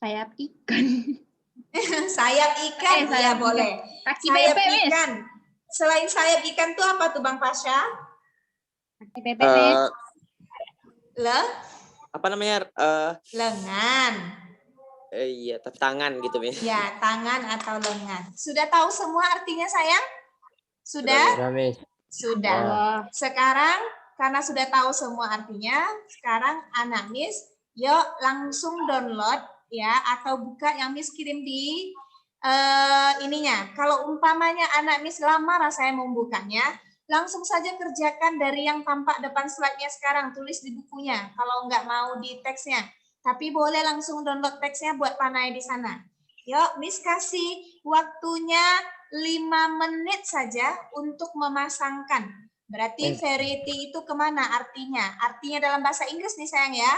F: Sayap ikan.
A: Sayap ikan,
F: Eh, sayap
A: ya
F: ikan.
A: boleh.
F: Kaki
A: Sayap
F: bebek, Miss.
A: ikan. Selain sayap ikan tuh apa tuh Bang Pasha?
F: Kaki bebek, Miss.
C: Apa namanya?
A: Lengan.
C: Iya, tangan gitu, Miss.
A: Ya, tangan atau lengan. Sudah tahu semua artinya sayang? Sudah?
E: Sudah, Miss.
A: Sudah.
F: Wah.
A: Sekarang karena sudah tahu semua artinya, sekarang anak Miss, yuk langsung download ya atau buka yang Miss kirim di ininya. Kalau umpamanya anak Miss lama rasanya membukanya, langsung saja kerjakan dari yang tampak depan slide-nya sekarang, tulis di bukunya. Kalau nggak mau di teksnya, tapi boleh langsung download teksnya buat panai di sana. Yuk, Miss kasih waktunya 5 menit saja untuk memasangkan. Berarti variety itu kemana artinya? Artinya dalam bahasa Inggris nih sayang ya.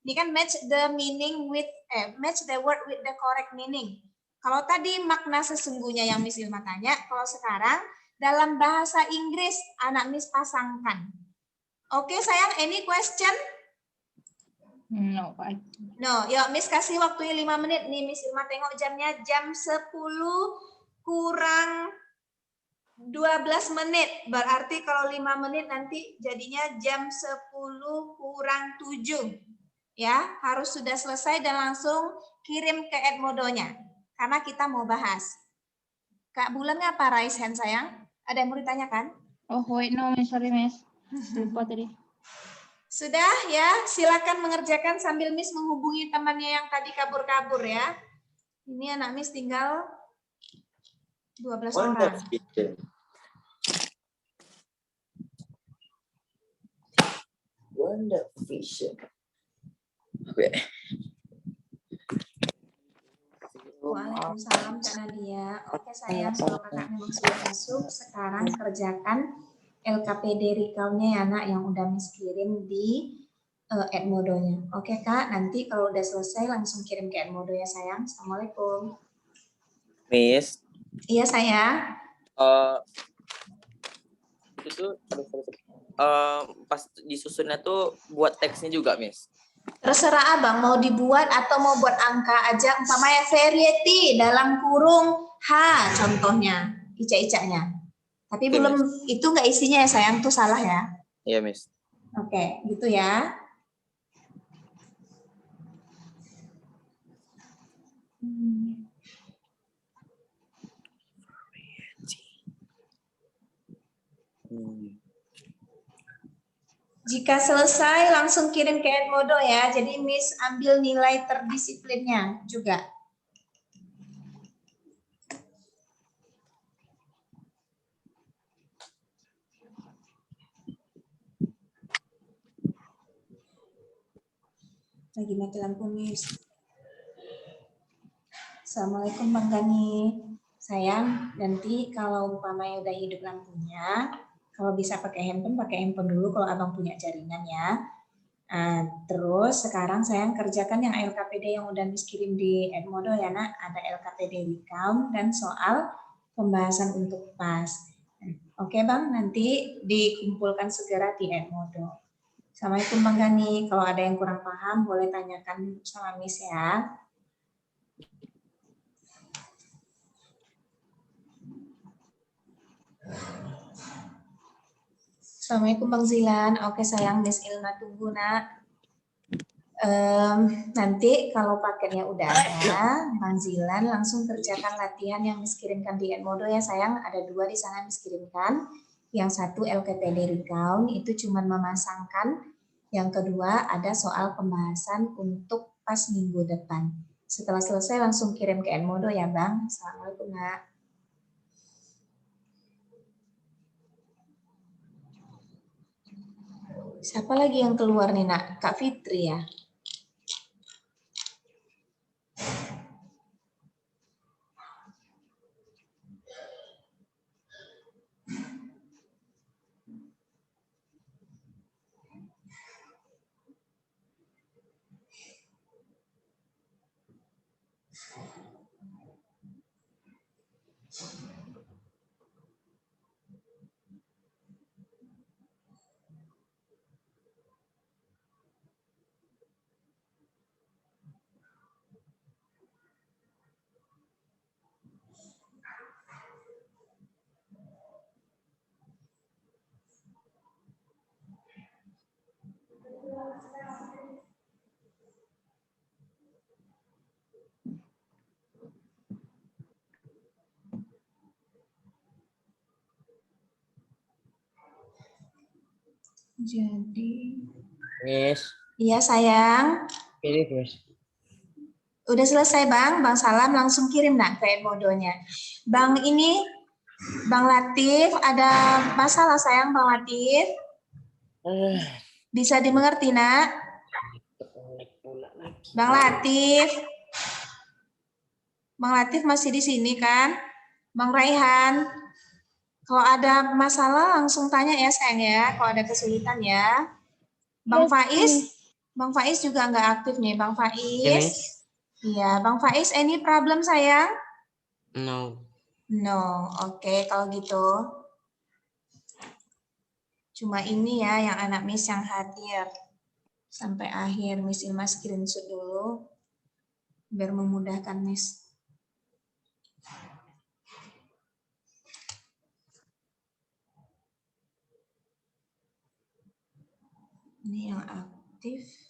A: Ini kan match the meaning with match the word with the correct meaning. Kalau tadi makna sesungguhnya yang Miss Ilma tanya, kalau sekarang dalam bahasa Inggris anak Miss pasangkan. Oke sayang, any question?
F: No,
A: No, yuk Miss kasih waktunya 5 menit nih Miss Ilma tengok jamnya jam 10 kurang 12 menit. Berarti kalau 5 menit nanti jadinya jam 10 kurang 7. Ya, harus sudah selesai dan langsung kirim ke Edmodo-nya. Karena kita mau bahas. Kak Bulan ngapa raise hand sayang? Ada yang mau ditanyakan?
F: Oh, wait, no, Miss. Sorry, Miss. Lupa tadi.
A: Sudah ya, silakan mengerjakan sambil Miss menghubungi temannya yang tadi kabur-kabur ya. Ini anak Miss tinggal 12 orang.
D: Wonder Vision.
C: Oke.
A: Waalaikumsalam Kak Nadia. Oke sayang, kalau kakak memang sudah masuk, sekarang kerjakan LKPD recount-nya ya nak yang udah Miss kirim di Edmodo-nya. Oke Kak, nanti kalau udah selesai langsung kirim ke Edmodo ya sayang. Assalamualaikum.
C: Miss,
A: Iya sayang.
C: itu pas disusunnya tuh buat teksnya juga, Miss.
A: Terserah abang mau dibuat atau mau buat angka aja, umpamanya variety dalam kurung H contohnya, ica-icanya. Tapi
C: Oke,
A: belum
C: Miss.
A: itu nggak isinya ya sayang, tuh salah ya.
C: Iya, Miss.
A: Oke, gitu ya. Jika selesai langsung kirim ke Edmodo ya. Jadi Miss ambil nilai terdisiplinnya juga. Lagi mati lampu Miss. Assalamualaikum Bang Gani. Sayang, nanti kalau umpamanya udah hidup lampunya, kalau bisa pakai handphone dulu kalau abang punya jaringan ya. Terus sekarang sayang kerjakan yang LKPD yang udah Miss kirim di Edmodo ya nak. Ada LKPD recount dan soal pembahasan untuk PAS. Oke Bang, nanti dikumpulkan segera di Edmodo. Assalamualaikum Bang Gani. Kalau ada yang kurang paham boleh tanyakan sama Miss ya. Assalamualaikum Bang Zilan. Oke sayang, Miss Ilma tunggu nak. Nanti kalau paketnya udah ada, Bang Zilan langsung kerjakan latihan yang Miss kirimkan di Edmodo ya sayang. Ada 2 di sana Miss kirimkan. Yang satu LKPD recount itu cuma memasangkan. Yang kedua ada soal pembahasan untuk pas minggu depan. Setelah selesai langsung kirim ke Edmodo ya Bang. Assalamualaikum nak. Siapa lagi yang keluar nih nak? Kak Fitri ya? Jadi,
E: Miss.
A: iya sayang.
E: Pilih, Miss.
A: Udah selesai Bang, Bang Salam langsung kirim nak ke Edmodo-nya. Bang ini, Bang Latif, ada masalah sayang Bang Latif? Bisa dimengerti nak? Bang Latif. Bang Latif masih di sini kan? Bang Raihan. Kalau ada masalah langsung tanya ya sayang ya, kalau ada kesulitan ya. Bang Faiz, Bang Faiz juga nggak aktif nih, Bang Faiz. Iya, Bang Faiz, any problem sayang?
D: No.
A: No, oke kalau gitu. Cuma ini ya yang anak Miss yang hadir. Sampai akhir Miss Ilma screenshot dulu. Biar memudahkan Miss. Ini yang aktif.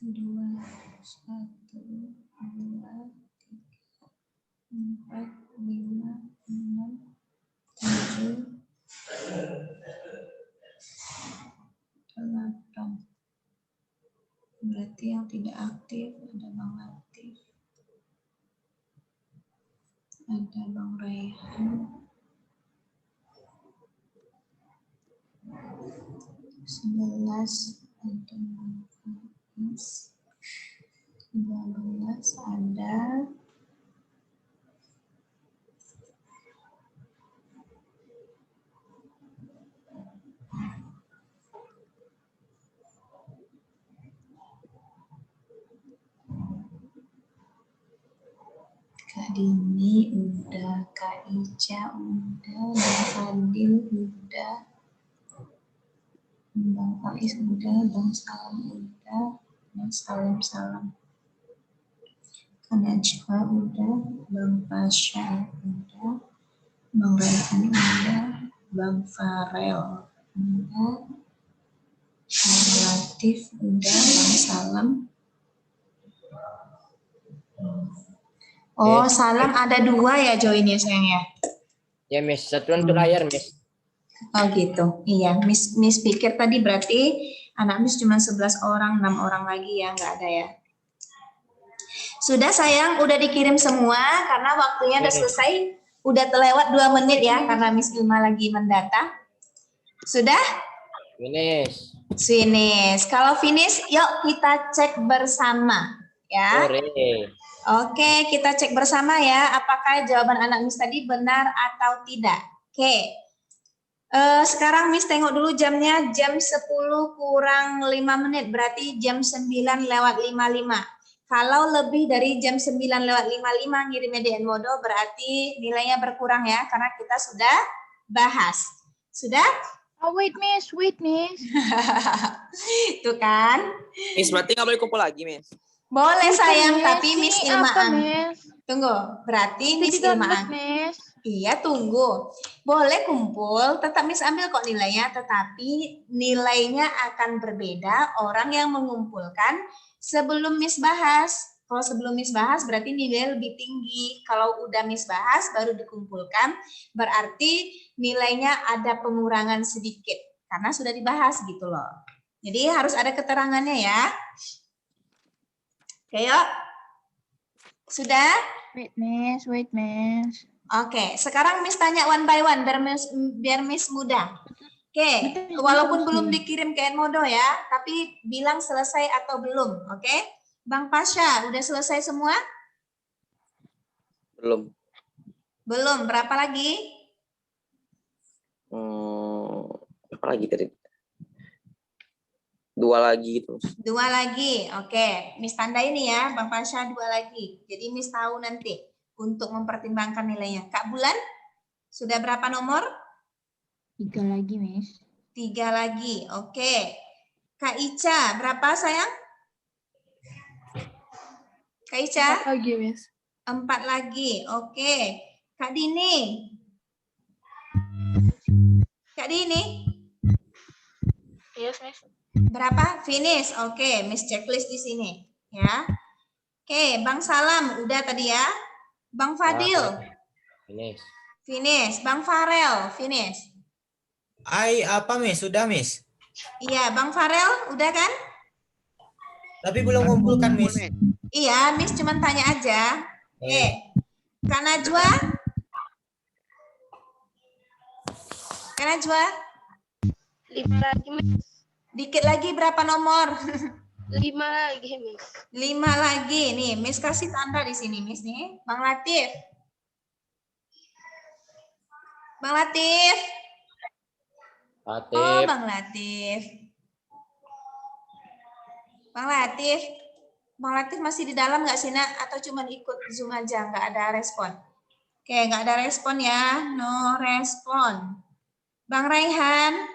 A: Dua, satu, dua, tiga, empat, lima, enam, tujuh, delapan. Berarti yang tidak aktif ada Bang Latif, ada Bang Raihan, 11 ada Bang Faiz, 12 ada Kak Dini udah, Kak Ica udah, Bang Fadil udah, Bang Faiz udah, Bang Salam udah, Bang Salam. Kak Najwa udah, Bang Pasha udah, Bang Raihan udah, Bang Farel udah, Bang Latif udah, Bang Salam. Oh, Salam ada 2 ya joinnya sayang ya?
E: Ya, Miss. Satuan untuk layar, Miss.
A: Oh gitu, iya. Miss pikir tadi berarti anak Miss cuma 11 orang, 6 orang lagi ya, nggak ada ya. Sudah sayang, udah dikirim semua karena waktunya udah selesai. Udah terlewat 2 menit ya, karena Miss Ilma lagi mendata. Sudah?
E: Finish.
A: Finish. Kalau finish, yuk kita cek bersama. Ya. Oke, kita cek bersama ya, apakah jawaban anak Miss tadi benar atau tidak. Oke. Sekarang Miss tengok dulu jamnya, jam 10 kurang 5 menit, berarti jam 9 lewat 55. Kalau lebih dari jam 9 lewat 55 ngirimnya di Edmodo, berarti nilainya berkurang ya, karena kita sudah bahas. Sudah?
F: Oh, wait, Miss.
A: Tuh kan?
C: Miss, berarti nggak boleh kumpul lagi, Miss.
A: Boleh sayang,
F: Miss.
A: tapi Miss
F: Ini
A: Ilma
F: apa, Miss?
A: Tunggu, berarti Miss
F: Jadi
A: Ilma
F: download, Miss.
A: Iya, tunggu. Boleh kumpul, tetap Miss ambil kok nilainya, tetapi nilainya akan berbeda orang yang mengumpulkan sebelum Miss bahas. Kalau sebelum Miss bahas berarti nilai lebih tinggi. Kalau udah Miss bahas baru dikumpulkan, berarti nilainya ada pengurangan sedikit karena sudah dibahas gitu loh. Jadi harus ada keterangannya ya. Oke, yuk. Sudah?
F: Wait, Miss.
A: Oke, sekarang Miss tanya one by one biar Miss mudah. Oke, walaupun belum dikirim ke Edmodo ya, tapi bilang selesai atau belum, oke? Bang Pasha, udah selesai semua?
C: Belum.
A: Belum, berapa lagi?
C: Apa lagi tadi? 2 lagi gitu.
A: 2 lagi, oke. Miss tanda ini ya, Bang Pasha 2 lagi. Jadi Miss tahu nanti untuk mempertimbangkan nilainya. Kak Bulan, sudah berapa nomor?
F: 3 lagi, Miss.
A: 3 lagi, oke. Kak Ica, berapa sayang? Kak Ica?
B: 4 lagi, Miss.
A: 4 lagi, oke. Kak Dini? Kak Dini?
B: Yes, Miss.
A: Berapa? Finish. Oke, Miss checklist di sini ya. Oke, Bang Salam udah tadi ya. Bang Fadil.
E: Finish.
A: Finish. Bang Farel, finish.
G: Apa Miss? Sudah Miss.
A: Iya, Bang Farel, udah kan?
G: Tapi belum ngumpulkan Miss.
A: Iya, Miss cuma tanya aja. Oke. Kak Najwa? Kak Najwa?
B: 5 lagi, Miss.
A: Dikit lagi berapa nomor?
B: 5 lagi, Miss.
A: 5 lagi. Nih, Miss kasih tanda di sini, Miss nih. Bang Latif. Bang Latif. Oh, Bang Latif. Bang Latif. Bang Latif masih di dalam nggak sih, Nak? Atau cuma ikut Zoom aja, nggak ada respon? Oke, nggak ada respon ya. No respon. Bang Raihan.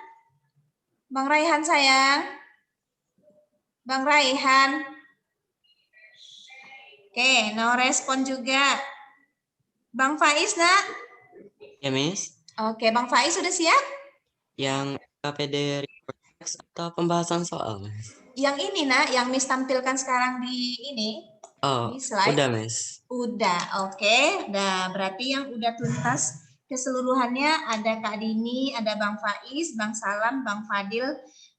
A: Bang Raihan sayang. Bang Raihan. Oke, no respon juga. Bang Faiz, Nak?
D: Ya, Miss.
A: Oke, Bang Faiz sudah siap?
D: Yang KPD report text atau pembahasan soal, Miss?
A: Yang ini, Nak, yang Miss tampilkan sekarang di ini.
D: Oh,
A: Di slide.
D: udah, Miss.
A: Udah, oke. Nah, berarti yang udah tuntas keseluruhannya ada Kak Dini, ada Bang Faiz, Bang Salam, Bang Fadil,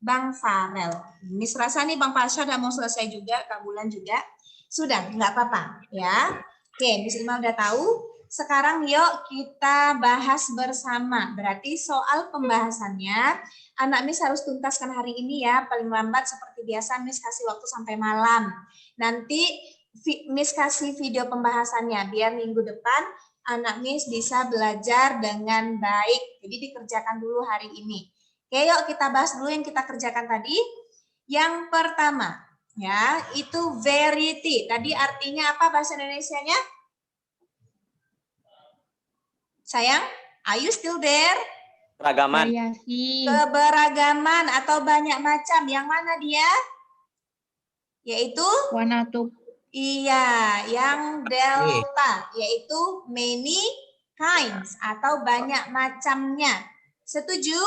A: Bang Farel. Miss rasa nih Bang Pasha udah mau selesai juga, Kak Bulan juga. Sudah, nggak apa-apa ya. Oke, Miss Ilma udah tahu. Sekarang yuk kita bahas bersama. Berarti soal pembahasannya, anak Miss harus tuntaskan hari ini ya. Paling lambat seperti biasa Miss kasih waktu sampai malam. Nanti Miss kasih video pembahasannya biar minggu depan anak Miss bisa belajar dengan baik. Jadi dikerjakan dulu hari ini. Oke, yuk kita bahas dulu yang kita kerjakan tadi. Yang pertama, ya, itu variety. Tadi artinya apa bahasa Indonesianya? Sayang, are you still there?
C: Keragaman.
F: Variasi.
A: Keberagaman atau banyak macam. Yang mana dia? Yaitu?
F: One atau
A: Iya, yang delta. Yaitu many kinds atau banyak macamnya. Setuju?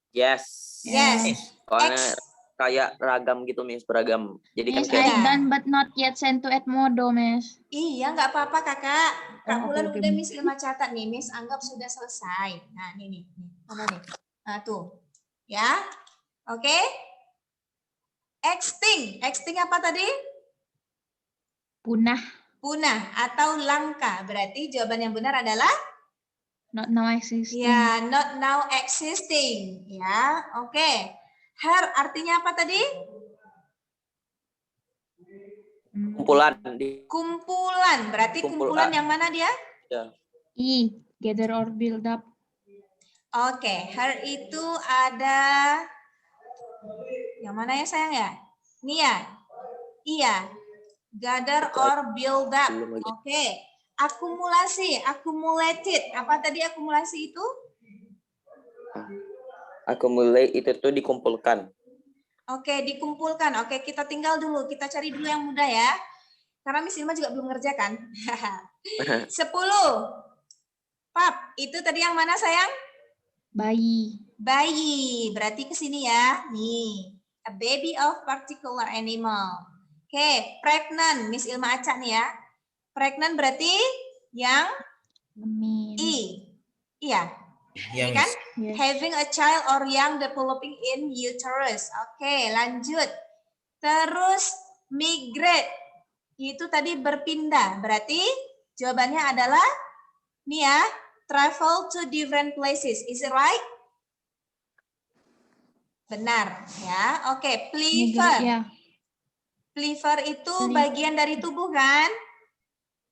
C: Yes.
A: Yes.
C: Soalnya kayak ragam gitu, Miss, beragam. Jadi kan
F: Miss,
C: kayak
F: I done but not yet sent to Edmodo, Miss.
A: Iya, nggak apa-apa kakak. Kak
F: Oh,
A: Bulan
F: oke,
A: udah
F: oke.
A: Miss Ilma catat nih. Miss anggap sudah selesai. Nah, ini nih. Mana nih? Nah, tuh. Ya. Oke. Extinct. Extinct apa tadi?
F: Punah.
A: Punah atau langka. Berarti jawaban yang benar adalah?
F: Not now existing.
A: Ya, not now existing. Ya, oke. Her artinya apa tadi?
C: kumpulan.
A: Kumpulan. Berarti kumpulan yang mana dia?
C: Ya.
F: I, gather or build up.
A: Oke, her itu ada yang mana ya sayang ya? Ini ya? Iya. Gather or build up. Oke. Akumulasi, accumulated. Apa tadi akumulasi itu?
C: Accumulate itu tuh dikumpulkan.
A: Oke, dikumpulkan. Oke, kita tinggal dulu. Kita cari dulu yang mudah ya. Karena Miss Ilma juga belum ngerjakan. 10. Pap, itu tadi yang mana sayang?
F: Bayi.
A: Bayi. Berarti ke sini ya. Nih. A baby of particular animal. Oke, pregnant. Miss Ilma acak nih ya. Pregnant berarti yang
F: Amin.
A: I. Iya.
G: Iya,
A: Ini kan?
F: Yes.
A: Having a child or young developing in uterus. Oke, lanjut. Terus migrate. Itu tadi berpindah. Berarti jawabannya adalah nih ya, travel to different places. Is it right? Benar ya. Oke,
F: Migrate,
A: plever.
F: ya.
A: Plever itu bagian dari tubuh kan?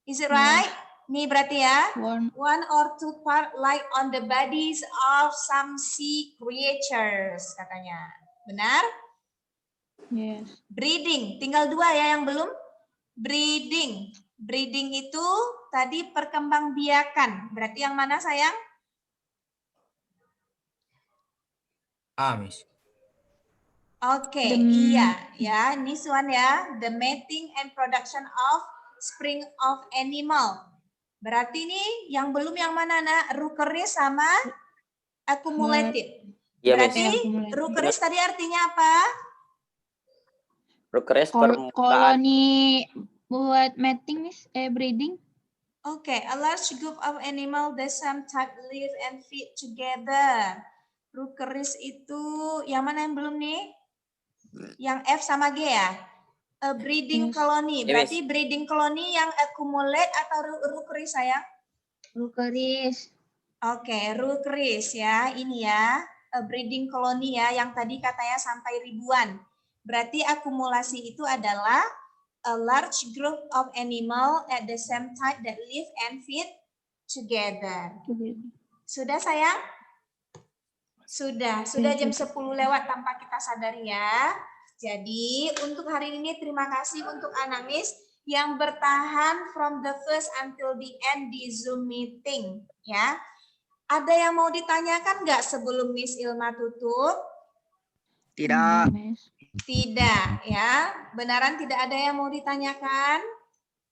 A: Is it right? Nih berarti ya. One or two part like on the bodies of some sea creatures katanya. Benar?
F: Yes.
A: Breeding. Tinggal 2 ya yang belum. Breeding. Breeding itu tadi perkembangbiakan. Berarti yang mana sayang?
G: Miss.
A: Oke, iya ya. This one ya. The mating and production of spring of animal. Berarti ini yang belum yang mana nak? Rookeries sama accumulated.
C: Iya,
A: Berarti
F: Miss.
A: rookeries tadi artinya apa?
C: Rookeries
F: Koloni buat mating, Miss. Breeding.
A: Okay, a large group of animal the same type live and feed together. Rookeries itu yang mana yang belum nih? Yang F sama G ya? A breeding colony. Berarti breeding colony yang accumulate atau rookeries sayang?
F: Rookeries.
A: Oke, rookeries ya. Ini ya, a breeding colony ya yang tadi katanya sampai ribuan. Berarti akumulasi itu adalah a large group of animal at the same type that live and feed together. Sudah sayang? Sudah jam 10 lewat tanpa kita sadari ya. Jadi untuk hari ini terima kasih untuk anak Miss yang bertahan from the first until the end di Zoom meeting ya. Ada yang mau ditanyakan nggak sebelum Miss Ilma tutup?
H: Tidak.
A: Tidak ya. Benaran tidak ada yang mau ditanyakan?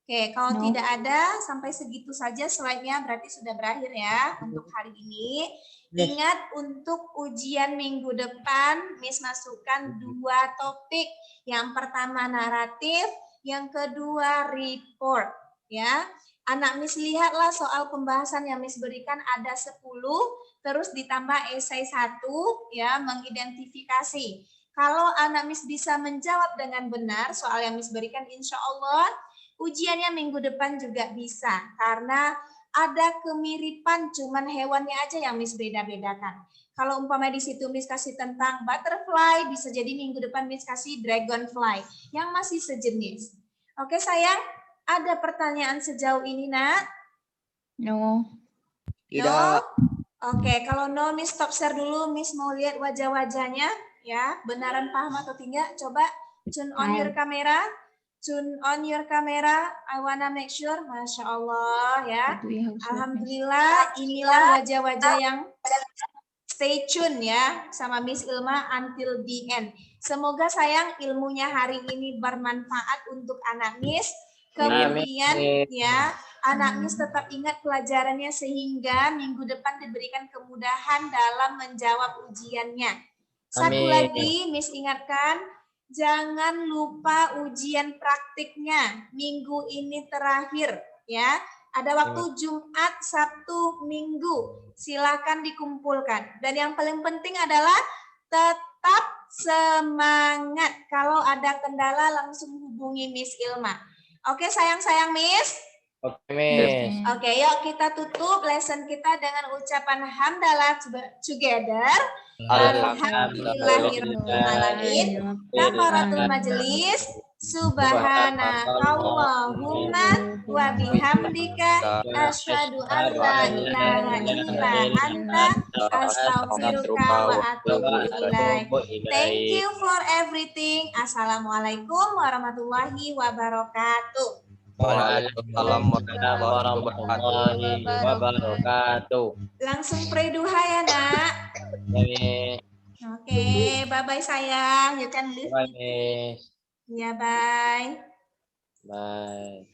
A: Oke, kalau tidak ada sampai segitu saja slide-nya berarti sudah berakhir ya untuk hari ini. Ingat untuk ujian minggu depan Miss masukkan 2 topik. Yang pertama naratif, yang kedua report ya. Anak Miss lihatlah soal pembahasan yang Miss berikan ada 10 terus ditambah esai 1 ya mengidentifikasi. Kalau anak Miss bisa menjawab dengan benar soal yang Miss berikan insya Allah ujiannya minggu depan juga bisa karena ada kemiripan cuman hewannya aja yang Miss beda-bedakan. Kalau umpama di situ Miss kasih tentang butterfly, bisa jadi minggu depan Miss kasih dragonfly yang masih sejenis. Oke sayang, ada pertanyaan sejauh ini nak?
F: No.
H: Tidak.
A: No? Oke, kalau no Miss stop share dulu, Miss mau lihat wajah-wajahnya ya, benaran paham atau tidak? Coba turn on your camera. Turn on your camera. I wanna make sure. Masya Allah ya. Alhamdulillah inilah wajah-wajah yang stay tune ya sama Miss Ilma until the end. Semoga sayang ilmunya hari ini bermanfaat untuk anak Miss. Kemudian ya anak Miss tetap ingat pelajarannya sehingga minggu depan diberikan kemudahan dalam menjawab ujiannya. Satu lagi Miss ingatkan, jangan lupa ujian praktiknya minggu ini terakhir ya. Ada waktu Jumat, Sabtu, Minggu. Silakan dikumpulkan. Dan yang paling penting adalah tetap semangat. Kalau ada kendala langsung hubungi Miss Ilma. Oke sayang-sayang Miss?
E: Oke, Miss.
A: Oke, yuk kita tutup lesson kita dengan ucapan hamdalah together. Alhamdulillahirrahmanirrahim. Kafaratul majelis. Subhanakallahumma wa bihamdika asyhadu an la ilaha illa anta astaghfiruka wa atubu ilaik. Thank you for everything. Assalamualaikum warahmatullahi wabarakatuh.
C: Waalaikumsalam warahmatullahi
E: Wabarakatuh.
A: Langsung pray duha ya nak. Oke, bye-bye sayang. You can leave.
E: Bye, Miss.
A: Ya, bye.
E: Bye.